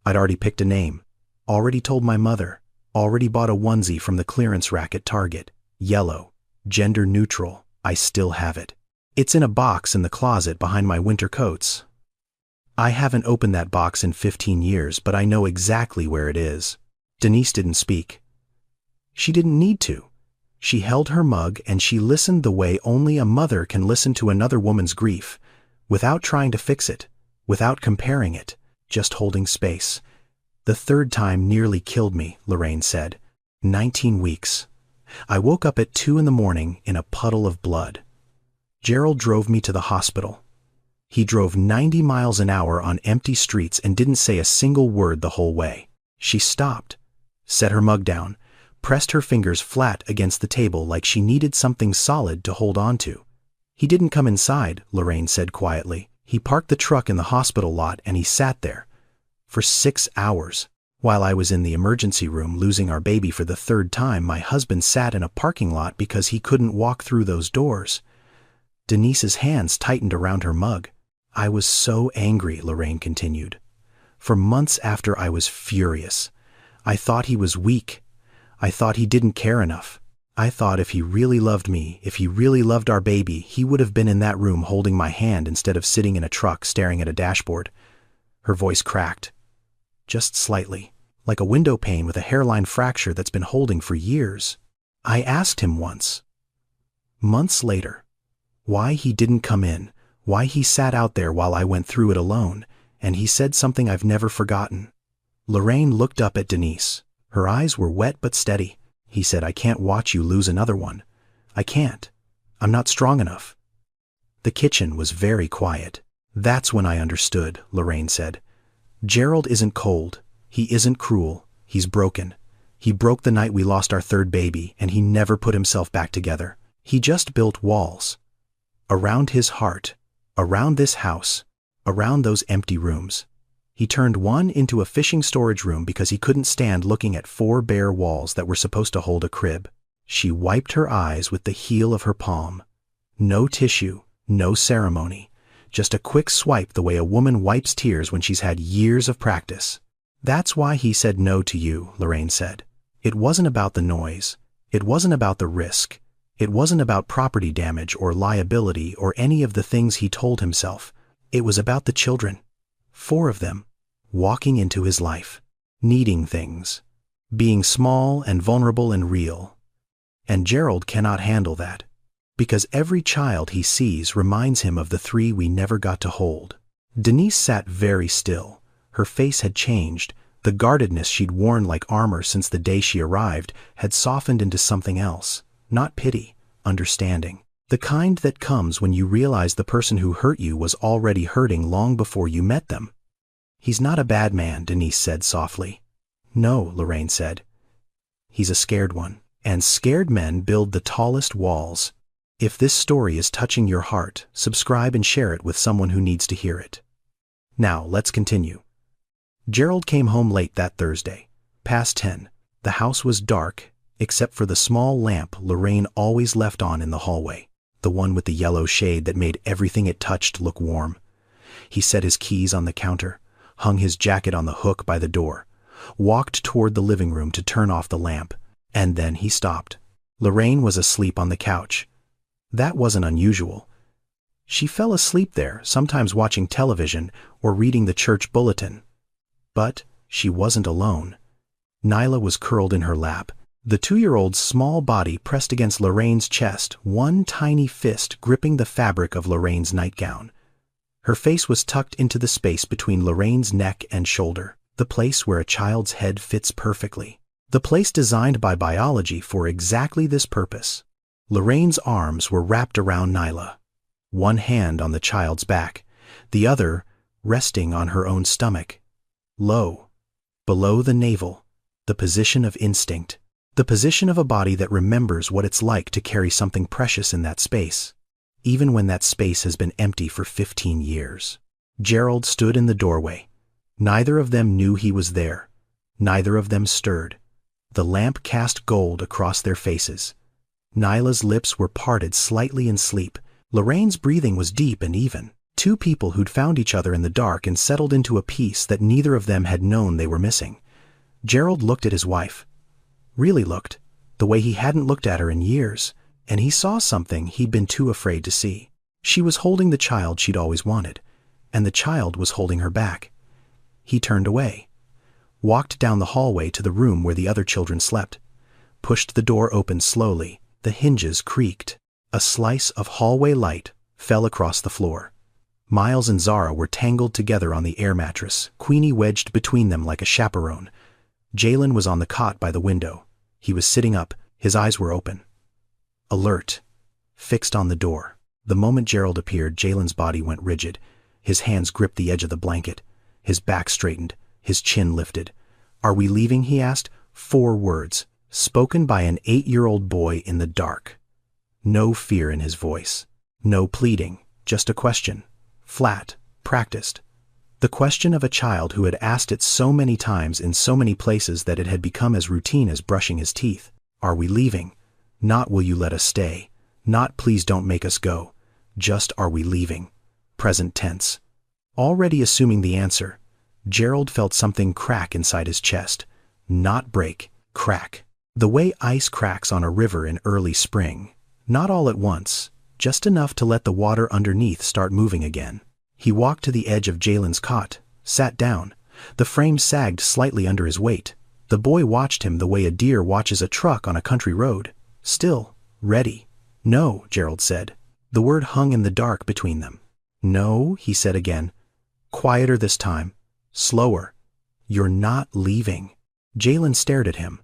Speaker 1: I'd already picked a name, already told my mother, already bought a onesie from the clearance rack at Target. Yellow, gender neutral, I still have it. It's in a box in the closet behind my winter coats. I haven't opened that box in 15 years, but I know exactly where it is." Denise didn't speak. She didn't need to. She held her mug and she listened the way only a mother can listen to another woman's grief, without trying to fix it, without comparing it, just holding space. "The third time nearly killed me," Lorraine said. 19 weeks. I woke up at 2 in the morning in a puddle of blood. Gerald drove me to the hospital. He drove 90 miles an hour on empty streets and didn't say a single word the whole way. She stopped, set her mug down, pressed her fingers flat against the table like she needed something solid to hold on to. "He didn't come inside," Lorraine said quietly. "He parked the truck in the hospital lot and he sat there. For 6 hours. While I was in the emergency room losing our baby for the 3rd time, my husband sat in a parking lot because he couldn't walk through those doors." Denise's hands tightened around her mug. "I was so angry," Lorraine continued. "For months after I was furious. I thought he was weak. I thought he didn't care enough. I thought if he really loved me, if he really loved our baby, he would have been in that room holding my hand instead of sitting in a truck staring at a dashboard." Her voice cracked. Just slightly, like a window pane with a hairline fracture that's been holding for years. "I asked him once, months later, why he didn't come in, why he sat out there while I went through it alone, and he said something I've never forgotten." Lorraine looked up at Denise. Her eyes were wet but steady. He said, "I can't watch you lose another one. I can't. I'm not strong enough." The kitchen was very quiet. "That's when I understood," Lorraine said. "Gerald isn't cold. He isn't cruel. He's broken. He broke the night we lost our 3rd baby, and he never put himself back together. He just built walls. Around his heart, around this house, around those empty rooms. He turned one into a fishing storage room because he couldn't stand looking at 4 bare walls that were supposed to hold a crib." She wiped her eyes with the heel of her palm. No tissue, no ceremony. Just a quick swipe the way a woman wipes tears when she's had years of practice. "That's why he said no to you," Lorraine said. "It wasn't about the noise. It wasn't about the risk. It wasn't about property damage or liability or any of the things he told himself. It was about the children. 4 of them. Walking into his life. Needing things. Being small and vulnerable and real. And Gerald cannot handle that. Because every child he sees reminds him of the 3 we never got to hold." Denise sat very still. Her face had changed. The guardedness she'd worn like armor since the day she arrived had softened into something else. Not pity, understanding. The kind that comes when you realize the person who hurt you was already hurting long before you met them. "He's not a bad man," Denise said softly. "No," Lorraine said. "He's a scared one. And scared men build the tallest walls." If this story is touching your heart, subscribe and share it with someone who needs to hear it. Now, let's continue. Gerald came home late that Thursday, past 10. The house was dark, except for the small lamp Lorraine always left on in the hallway, the one with the yellow shade that made everything it touched look warm. He set his keys on the counter, hung his jacket on the hook by the door, walked toward the living room to turn off the lamp, and then he stopped. Lorraine was asleep on the couch. That wasn't unusual. She fell asleep there, sometimes watching television or reading the church bulletin. But she wasn't alone. Nyla was curled in her lap, the 2-year-old's small body pressed against Lorraine's chest, one tiny fist gripping the fabric of Lorraine's nightgown. Her face was tucked into the space between Lorraine's neck and shoulder, the place where a child's head fits perfectly, the place designed by biology for exactly this purpose. Lorraine's arms were wrapped around Nyla, one hand on the child's back, the other resting on her own stomach. Low, below the navel, the position of instinct, the position of a body that remembers what it's like to carry something precious in that space, even when that space has been empty for 15 years. Gerald stood in the doorway. Neither of them knew he was there. Neither of them stirred. The lamp cast gold across their faces. Nyla's lips were parted slightly in sleep. Lorraine's breathing was deep and even. Two people who'd found each other in the dark and settled into a peace that neither of them had known they were missing. Gerald looked at his wife. Really looked, the way he hadn't looked at her in years, and he saw something he'd been too afraid to see. She was holding the child she'd always wanted, and the child was holding her back. He turned away, walked down the hallway to the room where the other children slept, pushed the door open slowly. The hinges creaked. A slice of hallway light fell across the floor. Miles and Zara were tangled together on the air mattress, Queenie wedged between them like a chaperone. Jalen was on the cot by the window. He was sitting up, his eyes were open. Alert, fixed on the door. The moment Gerald appeared, Jalen's body went rigid. His hands gripped the edge of the blanket. His back straightened, his chin lifted. "Are we leaving?" he asked. 4 words, spoken by an 8-year-old boy in the dark. No fear in his voice. No pleading, just a question. Flat, practiced. The question of a child who had asked it so many times in so many places that it had become as routine as brushing his teeth. Are we leaving? Not will you let us stay. Not please don't make us go. Just are we leaving? Present tense. Already assuming the answer, Gerald felt something crack inside his chest. Not break, crack. The way ice cracks on a river in early spring. Not all at once, just enough to let the water underneath start moving again. He walked to the edge of Jalen's cot, sat down. The frame sagged slightly under his weight. The boy watched him the way a deer watches a truck on a country road. Still, ready. No, Gerald said. The word hung in the dark between them. No, he said again. Quieter this time. Slower. You're not leaving. Jalen stared at him.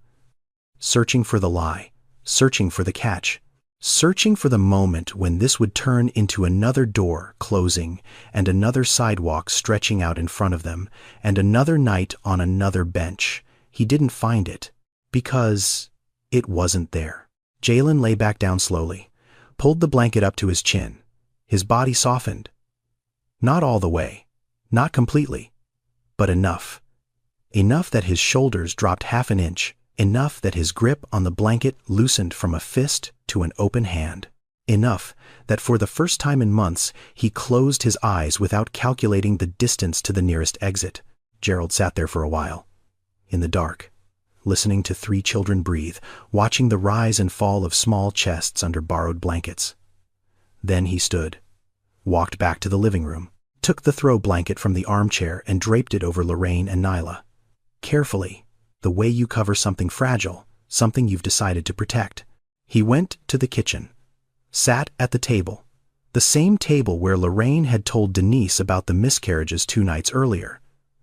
Speaker 1: Searching for the lie. Searching for the catch. Searching for the moment when this would turn into another door closing, and another sidewalk stretching out in front of them, and another night on another bench. He didn't find it, because it wasn't there. Jalen lay back down slowly, pulled the blanket up to his chin. His body softened. Not all the way, not completely, but enough. Enough that his shoulders dropped half an inch. Enough that his grip on the blanket loosened from a fist to an open hand. Enough that for the first time in months he closed his eyes without calculating the distance to the nearest exit. Gerald sat there for a while, in the dark, listening to 3 children breathe, watching the rise and fall of small chests under borrowed blankets. Then he stood, walked back to the living room, took the throw blanket from the armchair and draped it over Lorraine and Nyla. Carefully, the way you cover something fragile, something you've decided to protect. He went to the kitchen, sat at the table, the same table where Lorraine had told Denise about the miscarriages 2 nights earlier,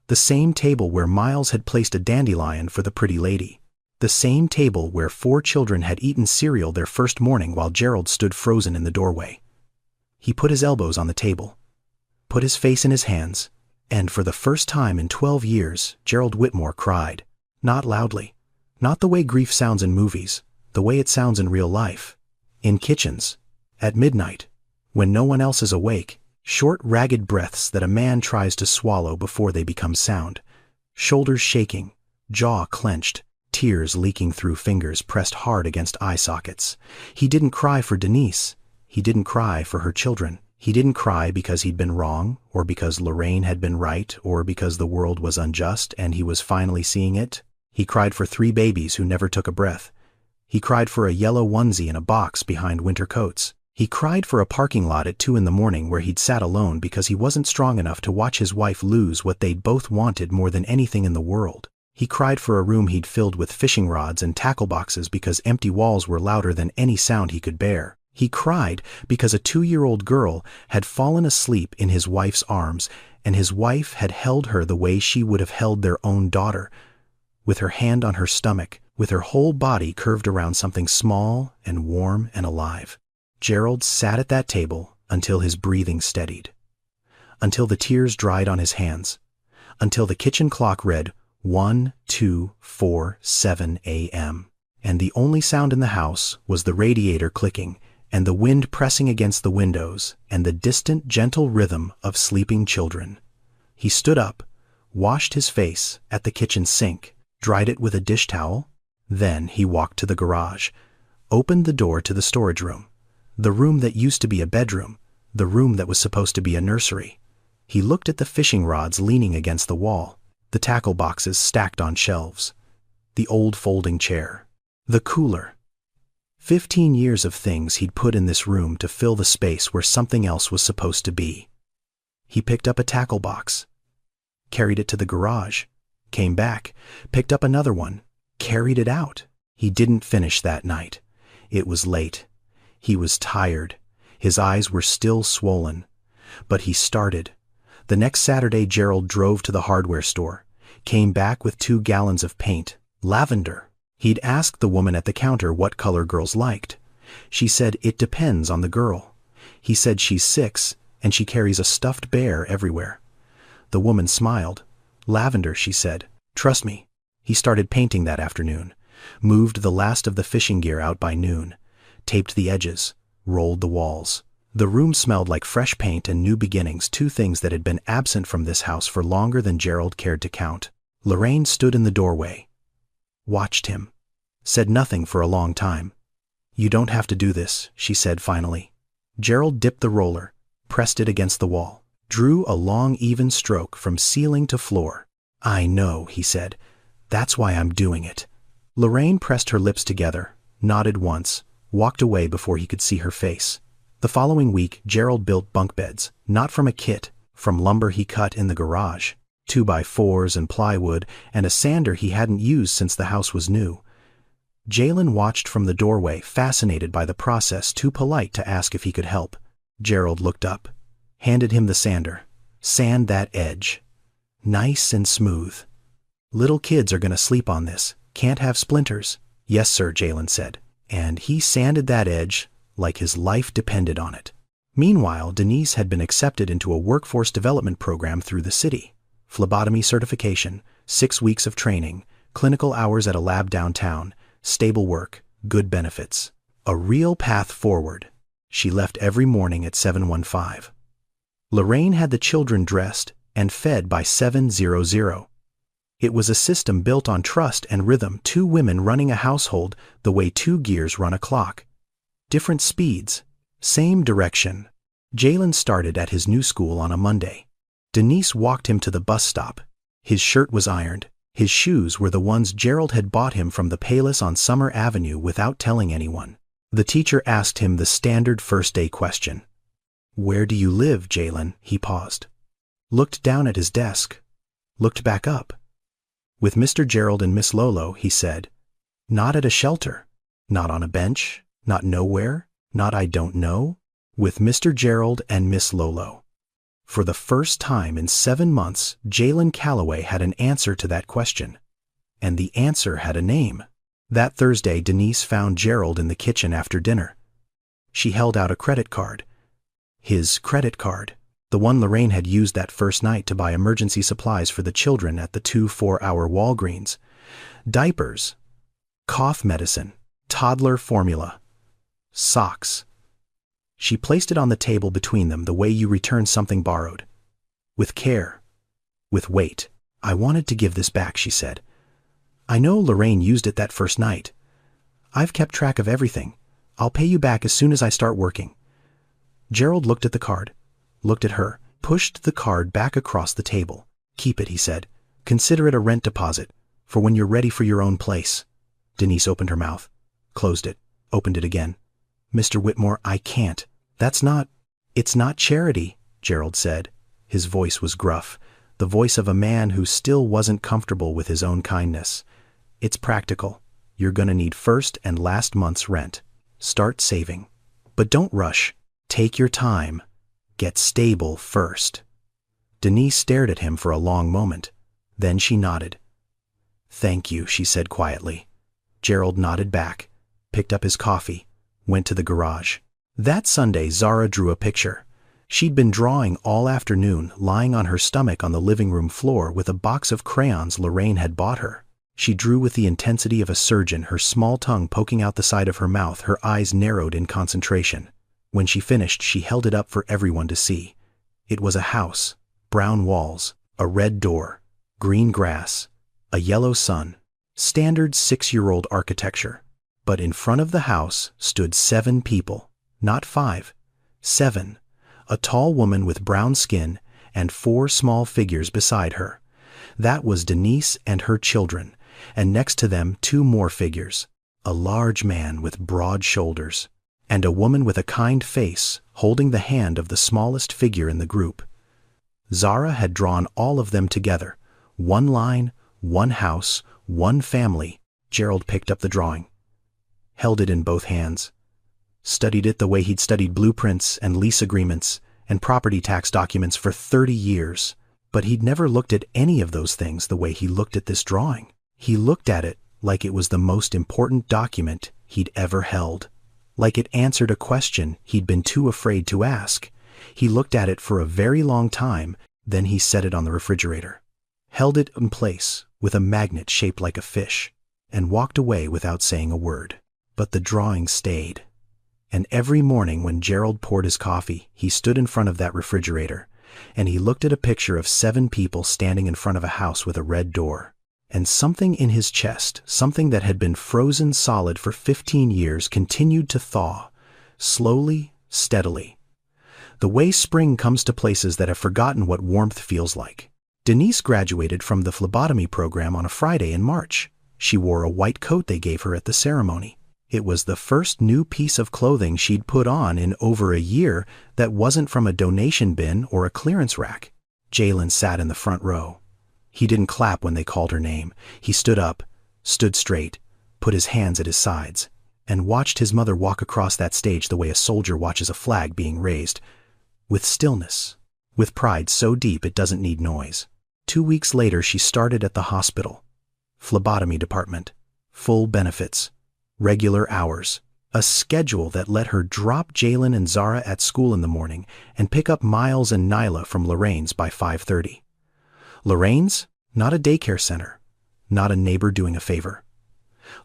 Speaker 1: the same table where Miles had placed a dandelion for the pretty lady, the same table where 4 children had eaten cereal their first morning while Gerald stood frozen in the doorway. He put his elbows on the table, put his face in his hands, and for the first time in 12 years, Gerald Whitmore cried. Not loudly. Not the way grief sounds in movies, the way it sounds in real life. In kitchens. At midnight. When no one else is awake. Short, ragged breaths that a man tries to swallow before they become sound. Shoulders shaking. Jaw clenched. Tears leaking through fingers pressed hard against eye sockets. He didn't cry for Denise. He didn't cry for her children. He didn't cry because he'd been wrong, or because Lorraine had been right, or because the world was unjust and he was finally seeing it. He cried for 3 babies who never took a breath. He cried for a yellow onesie in a box behind winter coats. He cried for a parking lot at 2 in the morning where he'd sat alone because he wasn't strong enough to watch his wife lose what they'd both wanted more than anything in the world. He cried for a room he'd filled with fishing rods and tackle boxes because empty walls were louder than any sound he could bear. He cried because a 2-year-old girl had fallen asleep in his wife's arms, and his wife had held her the way she would have held their own daughter, with her hand on her stomach, with her whole body curved around something small and warm and alive. Gerald sat at that table until his breathing steadied, until the tears dried on his hands, until the kitchen clock read 1:2:4:7 a.m., and the only sound in the house was the radiator clicking and the wind pressing against the windows and the distant, gentle rhythm of sleeping children. He stood up, washed his face at the kitchen sink, dried it with a dish towel. Then he walked to the garage, opened the door to the storage room, the room that used to be a bedroom, the room that was supposed to be a nursery. He looked at the fishing rods leaning against the wall, the tackle boxes stacked on shelves, the old folding chair, the cooler. 15 years of things he'd put in this room to fill the space where something else was supposed to be. He picked up a tackle box, carried it to the garage, came back, picked up another one, carried it out. He didn't finish that night. It was late. He was tired. His eyes were still swollen. But he started. The next Saturday, Gerald drove to the hardware store, came back with 2 gallons of paint, lavender. He'd asked the woman at the counter what color girls liked. She said it depends on the girl. He said she's 6 and she carries a stuffed bear everywhere. The woman smiled. Lavender, she said. Trust me. He started painting that afternoon, moved the last of the fishing gear out by noon, taped the edges, rolled the walls. The room smelled like fresh paint and new beginnings, 2 things that had been absent from this house for longer than Gerald cared to count. Lorraine stood in the doorway, watched him, said nothing for a long time. You don't have to do this, she said finally. Gerald dipped the roller, pressed it against the wall, drew a long even stroke from ceiling to floor. I know, he said. That's why I'm doing it. Lorraine pressed her lips together, nodded once, walked away before he could see her face. The following week, Gerald built bunk beds, not from a kit, from lumber he cut in the garage, 2x4s and plywood, and a sander he hadn't used since the house was new. Jalen watched from the doorway, fascinated by the process, too polite to ask if he could help. Gerald looked up, handed him the sander. Sand that edge. Nice and smooth. Little kids are going to sleep on this. Can't have splinters. Yes, sir, Jalen said. And he sanded that edge like his life depended on it. Meanwhile, Denise had been accepted into a workforce development program through the city. Phlebotomy certification, 6 weeks of training, clinical hours at a lab downtown, stable work, good benefits. A real path forward. She left every morning at 7:15. Lorraine had the children dressed and fed by 7:00. It was a system built on trust and rhythm, 2 women running a household the way 2 gears run a clock. Different speeds, same direction. Jalen started at his new school on a Monday. Denise walked him to the bus stop. His shirt was ironed. His shoes were the ones Gerald had bought him from the Payless on Summer Avenue without telling anyone. The teacher asked him the standard first-day question. Where do you live, Jalen? He paused. Looked down at his desk. Looked back up. With Mr. Gerald and Miss Lolo, he said. Not at a shelter. Not on a bench. Not nowhere. Not I don't know. With Mr. Gerald and Miss Lolo. For the first time in 7 months, Jalen Calloway had an answer to that question. And the answer had a name. That Thursday, Denise found Gerald in the kitchen after dinner. She held out a credit card. His credit card. The one Lorraine had used that first night to buy emergency supplies for the children at the 2 4-hour Walgreens. Diapers. Cough medicine. Toddler formula. Socks. She placed it on the table between them the way you return something borrowed. With care. With weight. I wanted to give this back, she said. I know Lorraine used it that first night. I've kept track of everything. I'll pay you back as soon as I start working. Gerald looked at the card, looked at her, pushed the card back across the table. "Keep it," he said. "Consider it a rent deposit, for when you're ready for your own place." Denise opened her mouth, closed it, opened it again. "Mr. Whitmore, I can't. It's not charity," Gerald said. His voice was gruff, the voice of a man who still wasn't comfortable with his own kindness. "It's practical. You're gonna need first and last month's rent. Start saving. But don't rush. Take your time. Get stable first." Denise stared at him for a long moment. Then she nodded. "Thank you," she said quietly. Gerald nodded back, picked up his coffee, went to the garage. That Sunday, Zara drew a picture. She'd been drawing all afternoon, lying on her stomach on the living room floor with a box of crayons Lorraine had bought her. She drew with the intensity of a surgeon, her small tongue poking out the side of her mouth, her eyes narrowed in concentration. When she finished, she held it up for everyone to see. It was a house, brown walls, a red door, green grass, a yellow sun, standard 6-year-old architecture. But in front of the house stood 7 people, not 5, 7. A tall woman with brown skin and 4 small figures beside her. That was Denise and her children, and next to them 2 more figures, a large man with broad shoulders, and a woman with a kind face holding the hand of the smallest figure in the group. Zara had drawn all of them together, one line, one house, one family. Gerald picked up the drawing, held it in both hands, studied it the way he'd studied blueprints and lease agreements and property tax documents for 30 years. But he'd never looked at any of those things the way he looked at this drawing. He looked at it like it was the most important document he'd ever held, like it answered a question he'd been too afraid to ask. He looked at it for a very long time, then he set it on the refrigerator, held it in place with a magnet shaped like a fish, and walked away without saying a word. But the drawing stayed. And every morning when Gerald poured his coffee, he stood in front of that refrigerator, and he looked at a picture of 7 people standing in front of a house with a red door. And something in his chest, something that had been frozen solid for 15 years, continued to thaw, slowly, steadily. The way spring comes to places that have forgotten what warmth feels like. Denise graduated from the phlebotomy program on a Friday in March. She wore a white coat they gave her at the ceremony. It was the first new piece of clothing she'd put on in over a year that wasn't from a donation bin or a clearance rack. Jalen sat in the front row. He didn't clap when they called her name. He stood up, stood straight, put his hands at his sides, and watched his mother walk across that stage the way a soldier watches a flag being raised, with stillness, with pride so deep it doesn't need noise. 2 weeks later, she started at the hospital. Phlebotomy department, full benefits, regular hours, a schedule that let her drop Jalen and Zara at school in the morning and pick up Miles and Nyla from Lorraine's by 5:30. Lorraine's? Not a daycare center, not a neighbor doing a favor.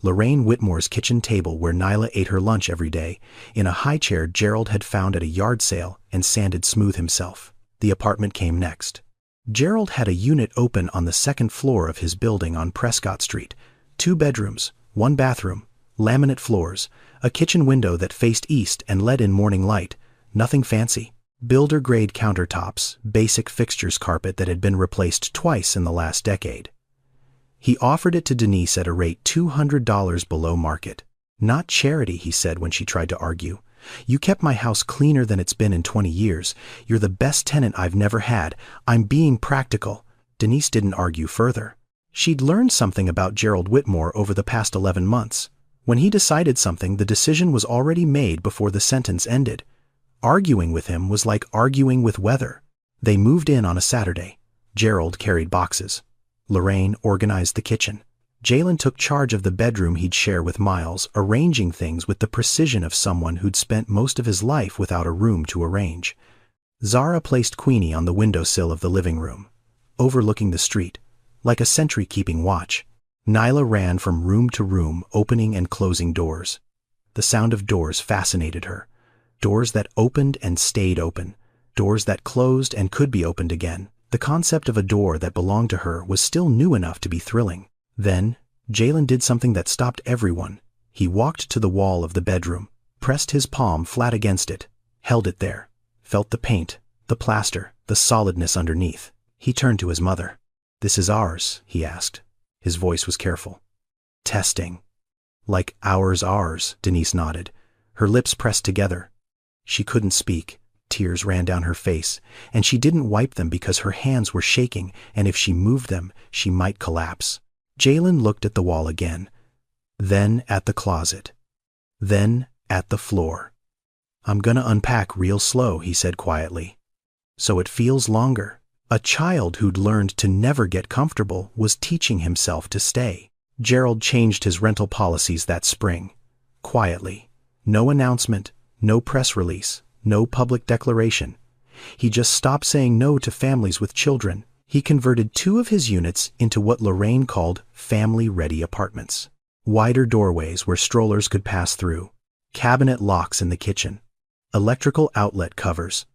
Speaker 1: Lorraine Whitmore's kitchen table where Nyla ate her lunch every day, in a high chair Gerald had found at a yard sale and sanded smooth himself. The apartment came next. Gerald had a unit open on the 2nd floor of his building on Prescott Street. 2 bedrooms, 1 bathroom, laminate floors, a kitchen window that faced east and let in morning light. Nothing fancy. Builder-grade countertops, basic fixtures carpet that had been replaced twice in the last decade. He offered it to Denise at a rate $200 below market. "Not charity," he said when she tried to argue. "You kept my house cleaner than it's been in 20 years. You're the best tenant I've never had. I'm being practical." Denise didn't argue further. She'd learned something about Gerald Whitmore over the past 11 months. When he decided something, the decision was already made before the sentence ended. Arguing with him was like arguing with weather. They moved in on a Saturday. Gerald carried boxes. Lorraine organized the kitchen. Jalen took charge of the bedroom he'd share with Miles, arranging things with the precision of someone who'd spent most of his life without a room to arrange. Zara placed Queenie on the windowsill of the living room, overlooking the street, like a sentry keeping watch. Nyla ran from room to room, opening and closing doors. The sound of doors fascinated her. Doors that opened and stayed open. Doors that closed and could be opened again. The concept of a door that belonged to her was still new enough to be thrilling. Then, Jalen did something that stopped everyone. He walked to the wall of the bedroom, pressed his palm flat against it, held it there, felt the paint, the plaster, the solidness underneath. He turned to his mother. "This is ours?" he asked. His voice was careful. "Testing." "Like ours," Denise nodded, her lips pressed together. She couldn't speak. Tears ran down her face, and she didn't wipe them because her hands were shaking, and if she moved them, she might collapse. Jalen looked at the wall again, then at the closet, then at the floor. "I'm gonna unpack real slow," he said quietly. "So it feels longer." A child who'd learned to never get comfortable was teaching himself to stay. Gerald changed his rental policies that spring. Quietly. No announcement, no press release, no public declaration. He just stopped saying no to families with children. He converted 2 of his units into what Lorraine called family-ready apartments. Wider doorways where strollers could pass through. Cabinet locks in the kitchen. Electrical outlet covers.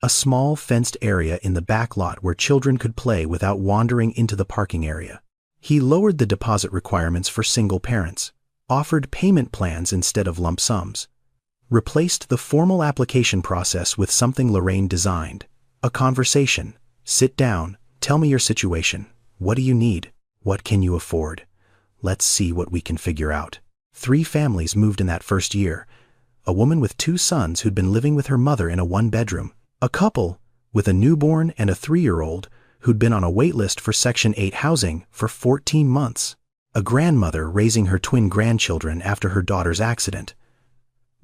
Speaker 1: A small fenced area in the back lot where children could play without wandering into the parking area. He lowered the deposit requirements for single parents, offered payment plans instead of lump sums, replaced the formal application process with something Lorraine designed. A conversation. Sit down, tell me your situation. What do you need? What can you afford? Let's see what we can figure out. 3 families moved in that first year. A woman with 2 sons who'd been living with her mother in a 1-bedroom. A couple with a newborn and a 3-year-old who'd been on a wait list for Section 8 housing for 14 months. A grandmother raising her twin grandchildren after her daughter's accident.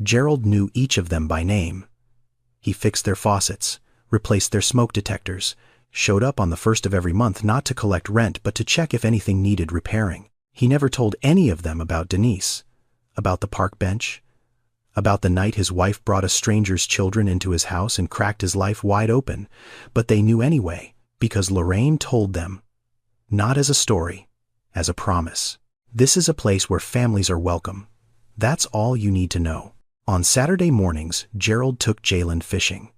Speaker 1: Gerald knew each of them by name. He fixed their faucets, replaced their smoke detectors, showed up on the 1st of every month not to collect rent but to check if anything needed repairing. He never told any of them about Denise, about the park bench, about the night his wife brought a stranger's children into his house and cracked his life wide open, but they knew anyway, because Lorraine told them. Not as a story, as a promise. This is a place where families are welcome. That's all you need to know. On Saturday mornings, Gerald took Jalen fishing.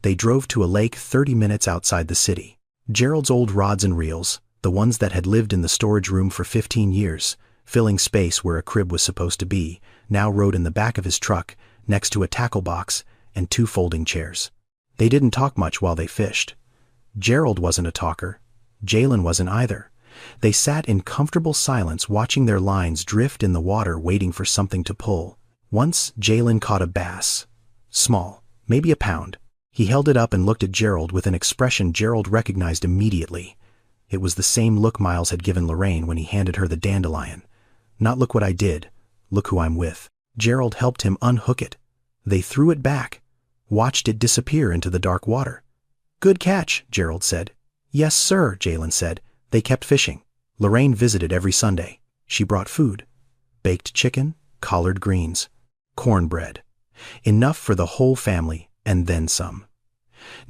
Speaker 1: They drove to a lake 30 minutes outside the city. Gerald's old rods and reels, the ones that had lived in the storage room for 15 years, filling space where a crib was supposed to be, now rode in the back of his truck, next to a tackle box and 2 folding chairs. They didn't talk much while they fished. Gerald wasn't a talker. Jalen wasn't either. They sat in comfortable silence watching their lines drift in the water waiting for something to pull. Once Jalen caught a bass. Small, maybe a pound. He held it up and looked at Gerald with an expression Gerald recognized immediately. It was the same look Miles had given Lorraine when he handed her the dandelion. Not "look what I did, look who I'm with." Gerald helped him unhook it. They threw it back, watched it disappear into the dark water. "Good catch," Gerald said. "Yes, sir," Jalen said. They kept fishing. Lorraine visited every Sunday. She brought food. Baked chicken, collard greens, cornbread. Enough for the whole family, and then some.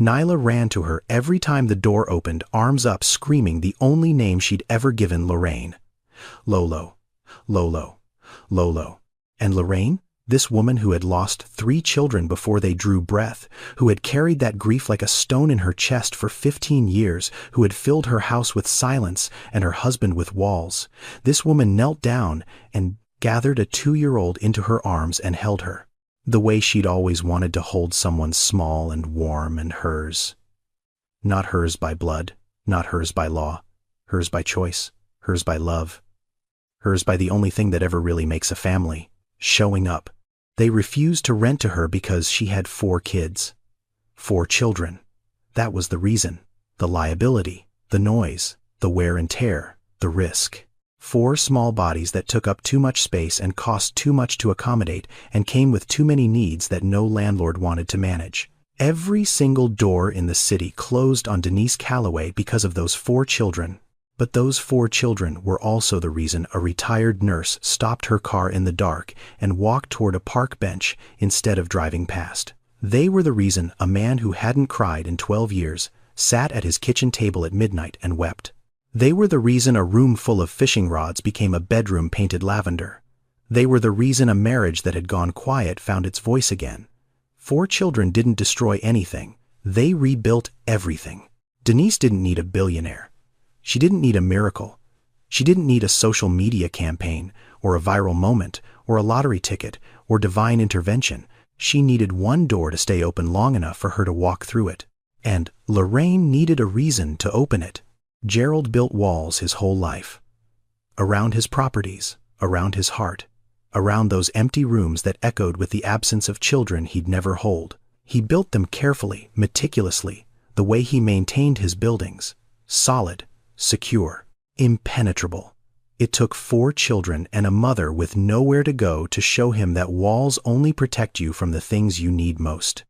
Speaker 1: Nyla ran to her every time the door opened, arms up, screaming the only name she'd ever given Lorraine. Lolo. Lolo. Lolo. And Lorraine? This woman who had lost 3 children before they drew breath, who had carried that grief like a stone in her chest for 15 years, who had filled her house with silence and her husband with walls. This woman knelt down and gathered a 2-year-old into her arms and held her. The way she'd always wanted to hold someone small and warm and hers. Not hers by blood, not hers by law, hers by choice, hers by love. Hers by the only thing that ever really makes a family, showing up. They refused to rent to her because she had 4 kids. 4 children. That was the reason. The liability, the noise, the wear and tear, the risk. 4 small bodies that took up too much space and cost too much to accommodate and came with too many needs that no landlord wanted to manage. Every single door in the city closed on Denise Calloway because of those 4 children. But those 4 children were also the reason a retired nurse stopped her car in the dark and walked toward a park bench instead of driving past. They were the reason a man who hadn't cried in 12 years sat at his kitchen table at midnight and wept. They were the reason a room full of fishing rods became a bedroom painted lavender. They were the reason a marriage that had gone quiet found its voice again. 4 children didn't destroy anything. They rebuilt everything. Denise didn't need a billionaire. She didn't need a miracle. She didn't need a social media campaign, or a viral moment, or a lottery ticket, or divine intervention. She needed one door to stay open long enough for her to walk through it. And Lorraine needed a reason to open it. Gerald built walls his whole life. Around his properties, around his heart, around those empty rooms that echoed with the absence of children he'd never hold. He built them carefully, meticulously, the way he maintained his buildings. Solid, secure, impenetrable. It took 4 children and a mother with nowhere to go to show him that walls only protect you from the things you need most.